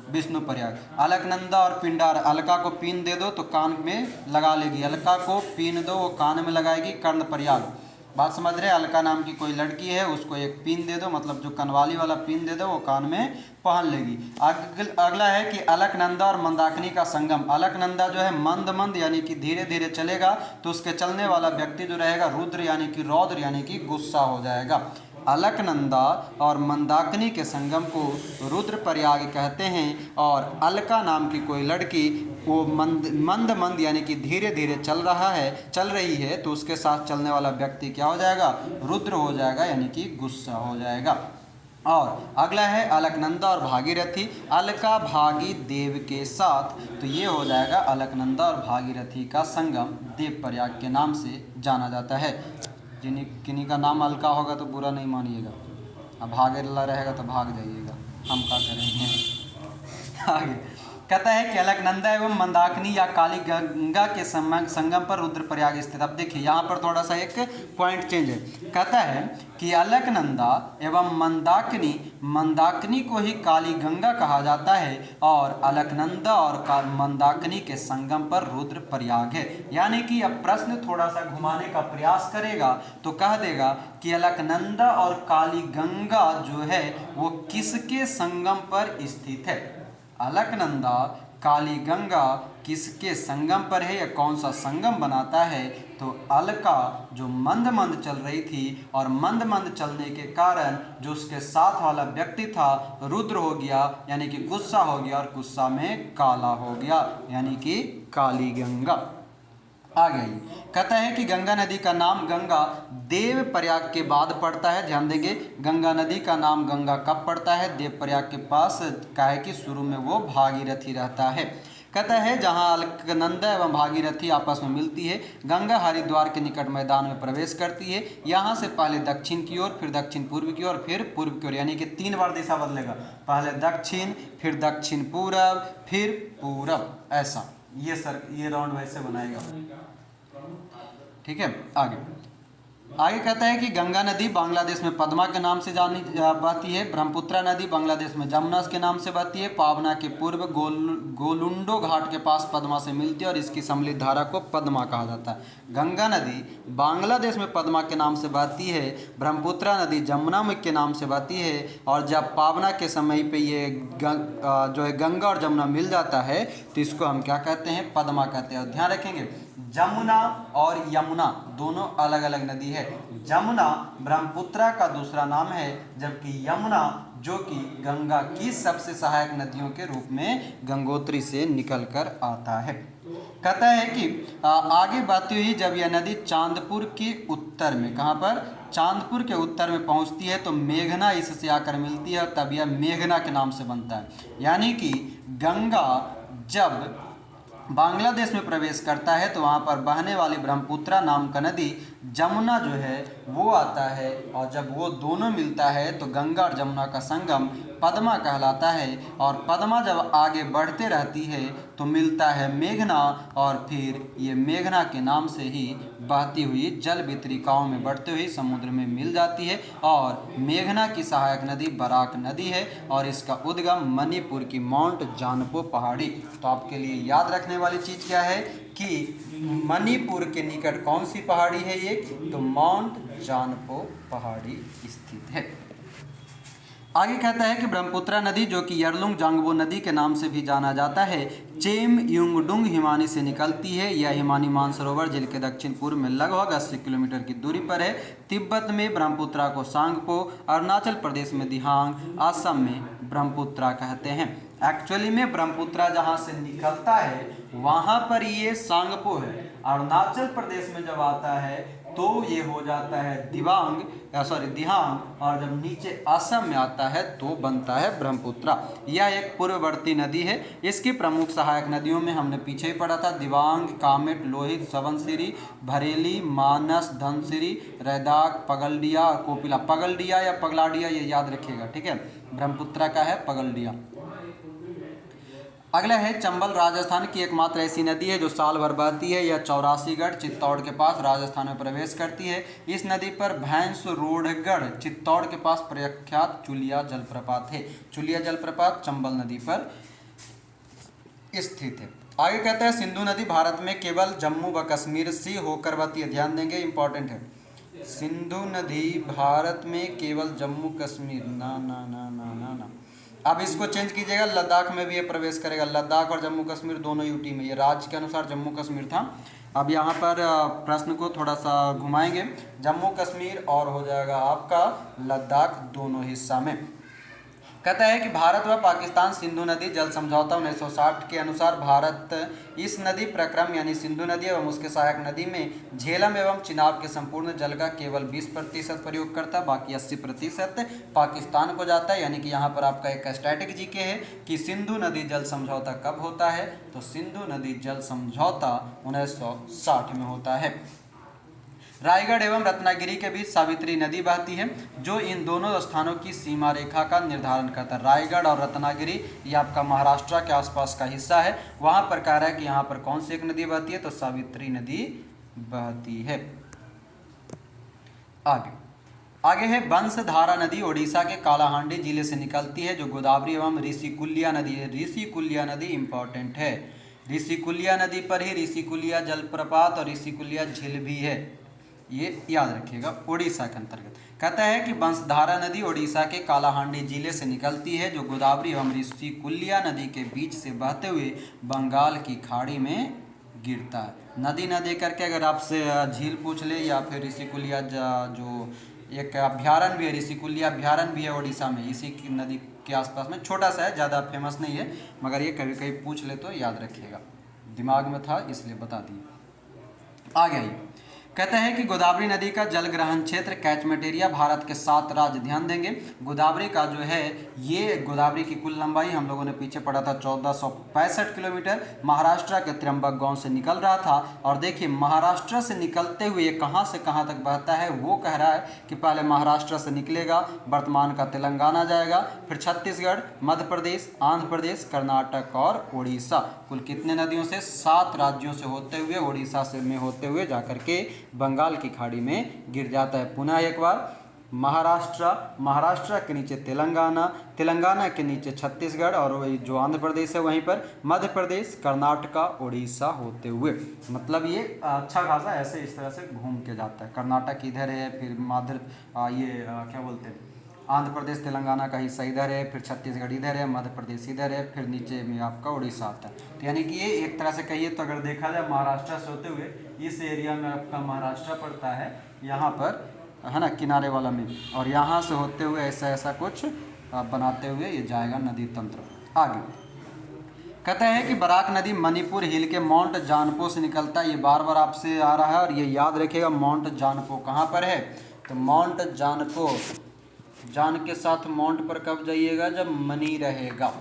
विष्णुप्रयाग। अलकनंदा और पिंडार, अलका को पीन दे दो तो कान में लगा लेगी, अलका को पीन दो वो कान में लगाएगी, कर्णप्रयाग। बात समझ रहे हैं? अलका नाम की कोई लड़की है, उसको एक पिन दे दो, मतलब जो कनवाली वाला पिन दे दो वो कान में पहन लेगी। अगला है कि अलकनंदा और मंदाकिनी का संगम। अलकनंदा जो है मंद मंद यानी कि धीरे धीरे चलेगा, तो उसके चलने वाला व्यक्ति जो रहेगा रुद्र यानी कि रौद्र यानी कि गुस्सा हो जाएगा। अलकनंदा और मंदाकिनी के संगम को रुद्रप्रयाग कहते हैं। और अलका नाम की कोई लड़की वो मंद यानी कि धीरे धीरे चल रही है, तो उसके साथ चलने वाला व्यक्ति क्या हो जाएगा? रुद्र हो जाएगा, यानी कि गुस्सा हो जाएगा। और अगला है अलकनंदा और भागीरथी। अलका भागी देव के साथ, तो ये हो जाएगा अलकनंदा और भागीरथी का संगम देवप्रयाग के नाम से जाना जाता है। किन्हीं का नाम अलका होगा तो बुरा नहीं मानिएगा, अब भागेला रहेगा तो भाग जाइएगा, हम क्या करेंगे। आगे कहता है कि अलकनंदा एवं मंदाकिनी या काली गंगा के संगम पर रुद्रप्रयाग स्थित। अब देखिए यहाँ पर थोड़ा सा एक पॉइंट चेंज है। कहता है कि अलकनंदा एवं मंदाकिनी को ही काली गंगा कहा जाता है और अलकनंदा और मंदाकिनी के संगम पर रुद्रप्रयाग है। यानी कि अब प्रश्न थोड़ा सा घुमाने का प्रयास करेगा तो कह देगा कि अलकनंदा और काली गंगा जो है वो किसके संगम पर स्थित है। अलकनंदा काली गंगा किसके संगम पर है या कौन सा संगम बनाता है? तो अलका जो मंद मंद चल रही थी और मंद मंद चलने के कारण जो उसके साथ वाला व्यक्ति था रुद्र हो गया, यानी कि गुस्सा हो गया, और गुस्सा में काला हो गया, यानी कि काली गंगा। आ गई। कहता है कि गंगा नदी का नाम गंगा देवप्रयाग के बाद पड़ता है। ध्यान देंगे, गंगा नदी का नाम गंगा कब पड़ता है? देवप्रयाग के पास। क्या है कि शुरू में वो भागीरथी रहता है। कहता है जहाँ अलकनंदा एवं भागीरथी आपस में मिलती है, गंगा हरिद्वार के निकट मैदान में प्रवेश करती है। यहाँ से पहले दक्षिण की ओर, फिर दक्षिण पूर्व की ओर, फिर पूर्व की ओर, यानी कि 3 बार दिशा बदलेगा। पहले दक्षिण, फिर दक्षिण पूरब, फिर पूरब, ऐसा ये राउंड वैसे बनाएगा। ठीक है, आगे कहता है कि गंगा नदी बांग्लादेश में पद्मा के नाम से जानी बहती है। ब्रह्मपुत्रा नदी बांग्लादेश में जमुना के नाम से बहती है। पावना के पूर्व गोलुंडो घाट के पास पद्मा से मिलती है और इसकी सम्मिलित धारा को पद्मा कहा जाता है। गंगा नदी बांग्लादेश में पद्मा के नाम से बहती है। ब्रह्मपुत्रा नदी जमुना के नाम से बहती है। और जब पावना के समय पे ये जो है गंगा और जमुना मिल जाता है तो इसको हम क्या कहते हैं? पद्मा कहते हैं। ध्यान रखेंगे, जमुना और यमुना दोनों अलग अलग नदी है। जमुना ब्रह्मपुत्रा का दूसरा नाम है, जबकि यमुना जो कि गंगा की सबसे सहायक नदियों के रूप में गंगोत्री से निकलकर आता है। कहता है कि आगे बढ़ती हुई जब यह नदी चांदपुर के उत्तर में, कहाँ पर? चांदपुर के उत्तर में पहुंचती है तो मेघना इससे आकर मिलती है, तब यह मेघना के नाम से बनता है। यानी कि गंगा जब बांग्लादेश में प्रवेश करता है तो वहाँ पर बहने वाली ब्रह्मपुत्रा नाम का नदी जमुना जो है वो आता है, और जब वो दोनों मिलता है तो गंगा और जमुना का संगम पद्मा कहलाता है। और पद्मा जब आगे बढ़ते रहती है तो मिलता है मेघना, और फिर ये मेघना के नाम से ही बहती हुई जल वितरिकाओं में बढ़ते हुए समुद्र में मिल जाती है। और मेघना की सहायक नदी बराक नदी है, और इसका उद्गम मणिपुर की माउंट जानपो पहाड़ी। तो आपके लिए याद रखने वाली चीज़ क्या है कि मणिपुर के निकट कौन सी पहाड़ी है ये, तो माउंट जानपो पहाड़ी स्थित है। आगे कहता है कि ब्रह्मपुत्रा नदी जो कि यरलुंग जांगबो नदी के नाम से भी जाना जाता है, चेम युंगडुंग हिमानी से निकलती है। यह हिमानी मानसरोवर झील के दक्षिण पूर्व में लगभग 80 किलोमीटर की दूरी पर है। तिब्बत में ब्रह्मपुत्रा को सांगपो, अरुणाचल प्रदेश में दिहांग, असम में ब्रह्मपुत्रा कहते हैं। एक्चुअली में ब्रह्मपुत्रा जहाँ से निकलता है वहाँ पर ये सांगपो है, अरुणाचल प्रदेश में जब आता है तो ये हो जाता है दिहांग, और जब नीचे असम में आता है तो बनता है ब्रह्मपुत्रा। यह एक पूर्ववर्ती नदी है। इसकी प्रमुख सहायक नदियों में हमने पीछे ही पढ़ा था, दिबांग, कामेट, लोहित, सवनसिरी, भरेली, मानस, धनसिरी, रैदाक, पगलडिया और कोपिला। पगलडिया या पगलाडिया ये याद रखिएगा, ठीक है। ब्रह्मपुत्रा का है पगलडिया। अगला है चंबल, राजस्थान की एकमात्र ऐसी नदी है जो साल भर बहती है। यह 84गढ़ चित्तौड़ के पास राजस्थान में प्रवेश करती है। इस नदी पर भैंसरोडगढ़ चित्तौड़ के पास प्रख्यात चुलिया जलप्रपात है। चुलिया जलप्रपात चंबल नदी पर स्थित है। आगे कहता है सिंधु नदी भारत में केवल जम्मू व कश्मीर से होकर बहती है। ध्यान देंगे, इंपॉर्टेंट है। सिंधु नदी भारत में केवल जम्मू कश्मीर ना अब इसको चेंज कीजिएगा, लद्दाख में भी ये प्रवेश करेगा। लद्दाख और जम्मू कश्मीर दोनों यूटी में, ये राज्य के अनुसार जम्मू कश्मीर था। अब यहाँ पर प्रश्न को थोड़ा सा घुमाएंगे, जम्मू कश्मीर और हो जाएगा आपका लद्दाख, दोनों हिस्सा में। कहता है कि भारत व पाकिस्तान सिंधु नदी जल समझौता 1960 के अनुसार भारत इस नदी प्रक्रम यानी सिंधु नदी एवं उसके सहायक नदी में झेलम एवं चिनाब के संपूर्ण जल का केवल 20% प्रयोग करता है, बाकी 80% पाकिस्तान को जाता है। यानी कि यहाँ पर आपका एक स्टैटिक जीके है कि सिंधु नदी जल समझौता कब होता है, तो सिंधु नदी जल समझौता 1960 में होता है। रायगढ़ एवं रत्नागिरी के बीच सावित्री नदी बहती है जो इन दोनों स्थानों की सीमा रेखा का निर्धारण करता है। रायगढ़ और रत्नागिरी ये आपका महाराष्ट्र के आसपास का हिस्सा है। वहाँ पर कह रहा है कि यहाँ पर कौन सी एक नदी बहती है, तो सावित्री नदी बहती है। आगे है बंसधारा नदी ओडिशा के कालाहांडी जिले से निकलती है जो गोदावरी एवं ऋषिकुल्या नदी है। ऋषिकुल्या नदी इंपॉर्टेंट है। ऋषिकुल्या नदी पर ही ऋषिकुल्या जलप्रपात और ऋषिकुल्या झील भी है, ये याद रखिएगा, ओडिशा के अंतर्गत। कहता है कि बंसधारा नदी ओडिशा के कालाहांडी जिले से निकलती है जो गोदावरी एवं ऋषिकुल्या नदी के बीच से बहते हुए बंगाल की खाड़ी में गिरता है। नदी न दे करके अगर आपसे झील पूछ ले या फिर ऋषिकुल्या जो एक अभ्यारण्य भी है, ऋषिकुल्या अभ्यारण्य भी है ओडिशा में, इसी की नदी के आसपास में, छोटा सा है, ज़्यादा फेमस नहीं है, मगर ये कभी कभी पूछ ले तो याद रखिएगा, दिमाग में था इसलिए बता दिए। आगे आइए, कहते हैं कि गोदावरी नदी का जल ग्रहण क्षेत्र कैचमेंट एरिया भारत के 7 राज्य, ध्यान देंगे गोदावरी का जो है ये गोदावरी की कुल लंबाई हम लोगों ने पीछे पढ़ा था 1465 किलोमीटर, महाराष्ट्र के त्र्यंबक गांव से निकल रहा था। और देखिए महाराष्ट्र से निकलते हुए कहां से कहां तक बहता है, वो कह रहा है कि पहले महाराष्ट्र से निकलेगा, वर्तमान का तेलंगाना जाएगा, फिर छत्तीसगढ़, मध्य प्रदेश, आंध्र प्रदेश, कर्नाटक और उड़ीसा। कुल कितने नदियों से, 7 राज्यों से होते हुए उड़ीसा से में होते हुए जाकर के बंगाल की खाड़ी में गिर जाता है। पुनः एक बार, महाराष्ट्र के नीचे तेलंगाना, तेलंगाना के नीचे छत्तीसगढ़ और वही जो आंध्र प्रदेश है वहीं पर मध्य प्रदेश, कर्नाटक, उड़ीसा होते हुए, मतलब ये अच्छा खासा ऐसे इस तरह से घूम के जाता है। कर्नाटक इधर है, फिर क्या बोलते हैं, आंध्र प्रदेश तेलंगाना का हिस्सा इधर है, फिर छत्तीसगढ़ इधर है, मध्य प्रदेश इधर है, फिर नीचे में आपका उड़ीसा आता है। तो यानी कि ये एक तरह से कहिए तो अगर देखा जाए महाराष्ट्र से होते हुए इस एरिया में आपका महाराष्ट्र पड़ता है, यहाँ पर है ना किनारे वाला में, और यहाँ से होते हुए ऐसा कुछ बनाते हुए ये जाएगा नदी तंत्र। आगे कहता है कि बराक नदी मणिपुर हिल के माउंट जानपो से निकलता है। ये बार बार आपसे आ रहा है और ये याद रखिएगा, माउंट जानपो कहाँ पर है, तो माउंट जानको, जान के साथ माउंट पर कब जाइएगा, जब मनी रहेगा।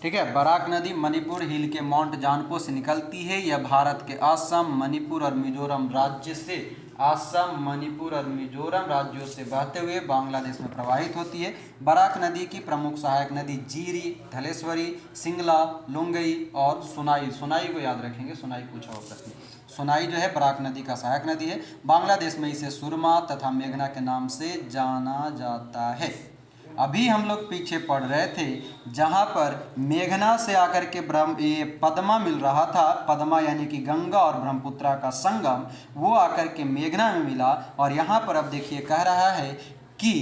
ठीक है, बराक नदी मणिपुर हिल के माउंट जानपो से निकलती है। यह भारत के असम, मणिपुर और मिजोरम राज्य से, असम, मणिपुर और मिजोरम राज्यों से बहते हुए बांग्लादेश में प्रवाहित होती है। बराक नदी की प्रमुख सहायक नदी जीरी, धलेश्वरी, सिंगला, लुंगई और सुनाई। सुनाई को याद रखेंगे, सुनाई पूछा हो प्रश्न। सुनाई जो है बराक नदी का सहायक नदी है। बांग्लादेश में इसे सुरमा तथा मेघना के नाम से जाना जाता है। अभी हम लोग पीछे पढ़ रहे थे जहाँ पर मेघना से आकर के ये पद्मा मिल रहा था, पद्मा यानी कि गंगा और ब्रह्मपुत्रा का संगम, वो आकर के मेघना में मिला। और यहाँ पर अब देखिए कह रहा है कि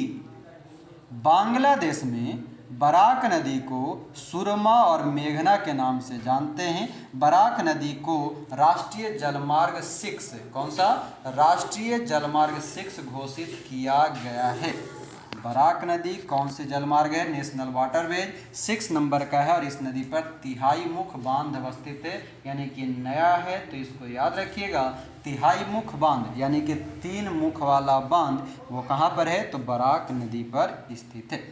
बांग्लादेश में बराक नदी को सुरमा और मेघना के नाम से जानते हैं। बराक नदी को राष्ट्रीय जलमार्ग 6, कौन सा, राष्ट्रीय जलमार्ग 6 घोषित किया गया है। बराक नदी कौन से जलमार्ग है, नेशनल वाटरवेज 6 नंबर का है। और इस नदी पर तिहाई मुख बांध अवस्थित है, यानी कि नया है, तो इसको याद रखिएगा। तिहाई मुख बांध यानी कि 3 मुख वाला बांध वो कहाँ पर है, तो बराक नदी पर स्थित है।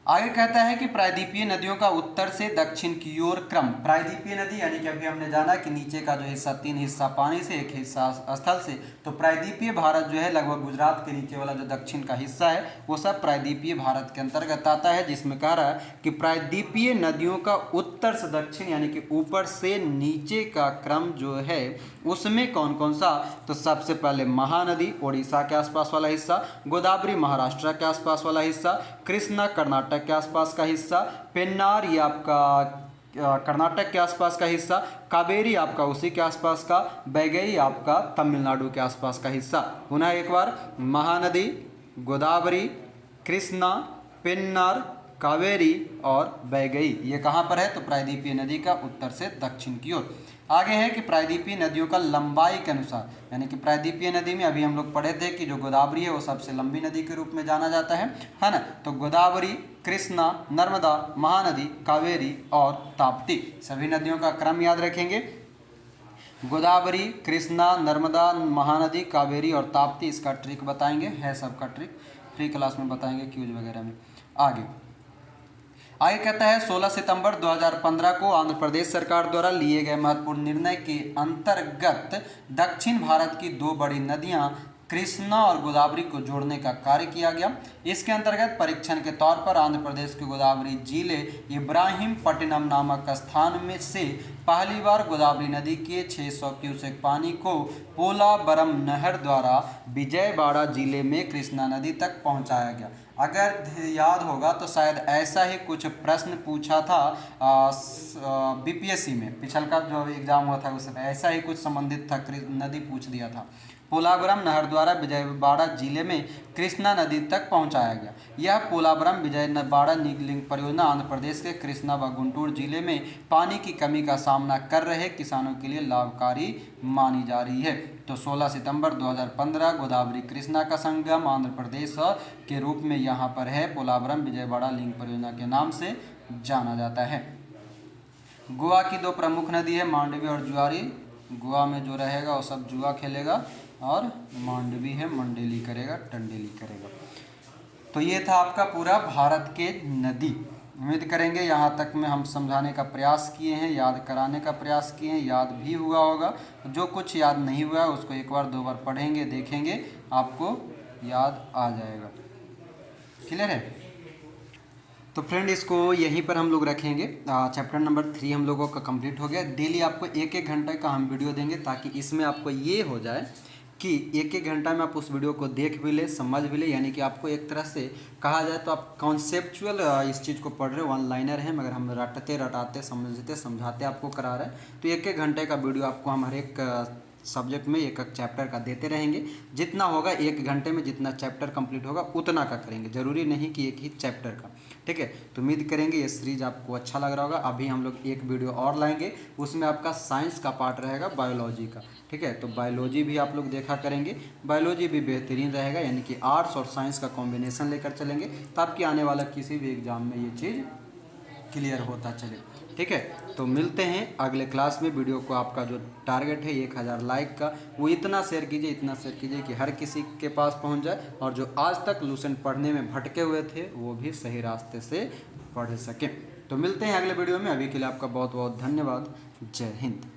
आगे कहता है कि प्रायद्वीपीय नदियों का उत्तर से दक्षिण की ओर क्रम। प्रायद्वीपीय नदी यानी कि अभी हमने जाना कि नीचे का जो हिस्सा 3 हिस्सा पानी से, 1 हिस्सा स्थल से, तो प्रायद्वीपीय भारत जो है लगभग गुजरात के नीचे वाला जो दक्षिण का हिस्सा है वो सब प्रायद्वीपीय भारत के अंतर्गत आता है। जिसमें कह रहा है कि प्रायद्वीपीय नदियों का उत्तर से दक्षिण यानी कि ऊपर से नीचे का क्रम जो है उसमें कौन कौन सा, तो सबसे पहले महानदी उड़ीसा के आसपास वाला हिस्सा, गोदावरी महाराष्ट्र के आसपास वाला हिस्सा, कृष्णा कर्नाटक के आसपास का हिस्सा, पेन्नार ये आपका कर्नाटक के आसपास का हिस्सा, कावेरी आपका उसी के आसपास का, बैगई आपका तमिलनाडु के आसपास का हिस्सा। पुनः एक बार, महानदी, गोदावरी, कृष्णा, पेन्नार, कावेरी और बैगई ये कहाँ पर है, तो प्रायद्वीपीय नदी का उत्तर से दक्षिण की ओर। आगे है कि प्रायद्वीपीय नदियों का लंबाई के अनुसार, यानी कि प्रायद्वीपीय नदी में अभी हम लोग पढ़े थे कि जो गोदावरी है वो सबसे लंबी नदी के रूप में जाना जाता है ना। तो गोदावरी, कृष्णा, नर्मदा, महानदी, कावेरी और ताप्ती, सभी नदियों का क्रम याद रखेंगे। गोदावरी, कृष्णा, नर्मदा, महानदी, कावेरी और ताप्ती, इसका ट्रिक बताएंगे, है सबका ट्रिक फ्री क्लास में बताएंगे क्यूज वगैरह में। आगे कहता है 16 सितंबर 2015 को आंध्र प्रदेश सरकार द्वारा लिए गए महत्वपूर्ण निर्णय के अंतर्गत दक्षिण भारत की 2 बड़ी नदियां कृष्णा और गोदावरी को जोड़ने का कार्य किया गया। इसके अंतर्गत परीक्षण के तौर पर आंध्र प्रदेश के गोदावरी जिले इब्राहिमपट्टनम नामक स्थान में से पहली बार गोदावरी नदी के 600 क्यूसेक पानी को पोलावरम नहर द्वारा विजयवाड़ा जिले में कृष्णा नदी तक पहुंचाया गया। अगर याद होगा तो शायद ऐसा ही कुछ प्रश्न पूछा था बीपीएससी में, पिछल का जो एग्जाम हुआ था उसमें ऐसा ही कुछ संबंधित था, नदी पूछ दिया था। पोलावरम नहर द्वारा विजयवाड़ा जिले में कृष्णा नदी तक पहुंचाया गया। यह पोलावरम विजयवाड़ा लिंक परियोजना आंध्र प्रदेश के कृष्णा व गुंटूर जिले में पानी की कमी का सामना कर रहे किसानों के लिए लाभकारी मानी जा रही है। तो 16 सितंबर 2015 गोदावरी कृष्णा का संगम आंध्र प्रदेश के रूप में यहाँ पर है, पोलावरम विजयवाड़ा लिंक परियोजना के नाम से जाना जाता है। गोवा की 2 प्रमुख नदी है, मांडवी और जुआरी। गोवा में जो रहेगा वो सब जुआ खेलेगा, और मांडवी है मंडेली करेगा, टंडेली करेगा। तो ये था आपका पूरा भारत के नदी। उम्मीद करेंगे यहाँ तक में हम समझाने का प्रयास किए हैं, याद कराने का प्रयास किए हैं, याद भी हुआ होगा। जो कुछ याद नहीं हुआ है उसको एक बार 2 बार पढ़ेंगे, देखेंगे, आपको याद आ जाएगा। क्लियर है? तो फ्रेंड इसको यहीं पर हम लोग रखेंगे। चैप्टर नंबर 3 हम लोगों का कंप्लीट हो गया। डेली आपको 1-1 घंटे का हम वीडियो देंगे, ताकि इसमें आपको ये हो जाए कि 1-1 घंटा में आप उस वीडियो को देख भी ले, समझ भी ले, यानी कि आपको एक तरह से कहा जाए तो आप कॉन्सेप्चुअल इस चीज़ को पढ़ रहे हो, वन लाइनर है, मगर हम रटाते समझाते आपको करा रहे हैं। तो 1-1 घंटे का वीडियो आपको हम हर एक सब्जेक्ट में 1-1 चैप्टर का देते रहेंगे। जितना होगा 1 घंटे में जितना चैप्टर कंप्लीट होगा उतना का करेंगे, ज़रूरी नहीं कि एक ही चैप्टर का। ठीक है, तो उम्मीद करेंगे ये सीरीज आपको अच्छा लग रहा होगा। अभी हम लोग एक वीडियो और लाएंगे, उसमें आपका साइंस का पार्ट रहेगा, बायोलॉजी का। ठीक है, तो बायोलॉजी भी आप लोग देखा करेंगे, बायोलॉजी भी बेहतरीन रहेगा, यानी कि आर्ट्स और साइंस का कॉम्बिनेशन लेकर चलेंगे, ताकि आने वाला किसी भी एग्जाम में ये चीज़ क्लियर होता चले। ठीक है, तो मिलते हैं अगले क्लास में। वीडियो को आपका जो टारगेट है 1000 लाइक का, वो इतना शेयर कीजिए कि हर किसी के पास पहुंच जाए, और जो आज तक लूसेंट पढ़ने में भटके हुए थे वो भी सही रास्ते से पढ़ सकें। तो मिलते हैं अगले वीडियो में। अभी के लिए आपका बहुत बहुत धन्यवाद। जय हिंद।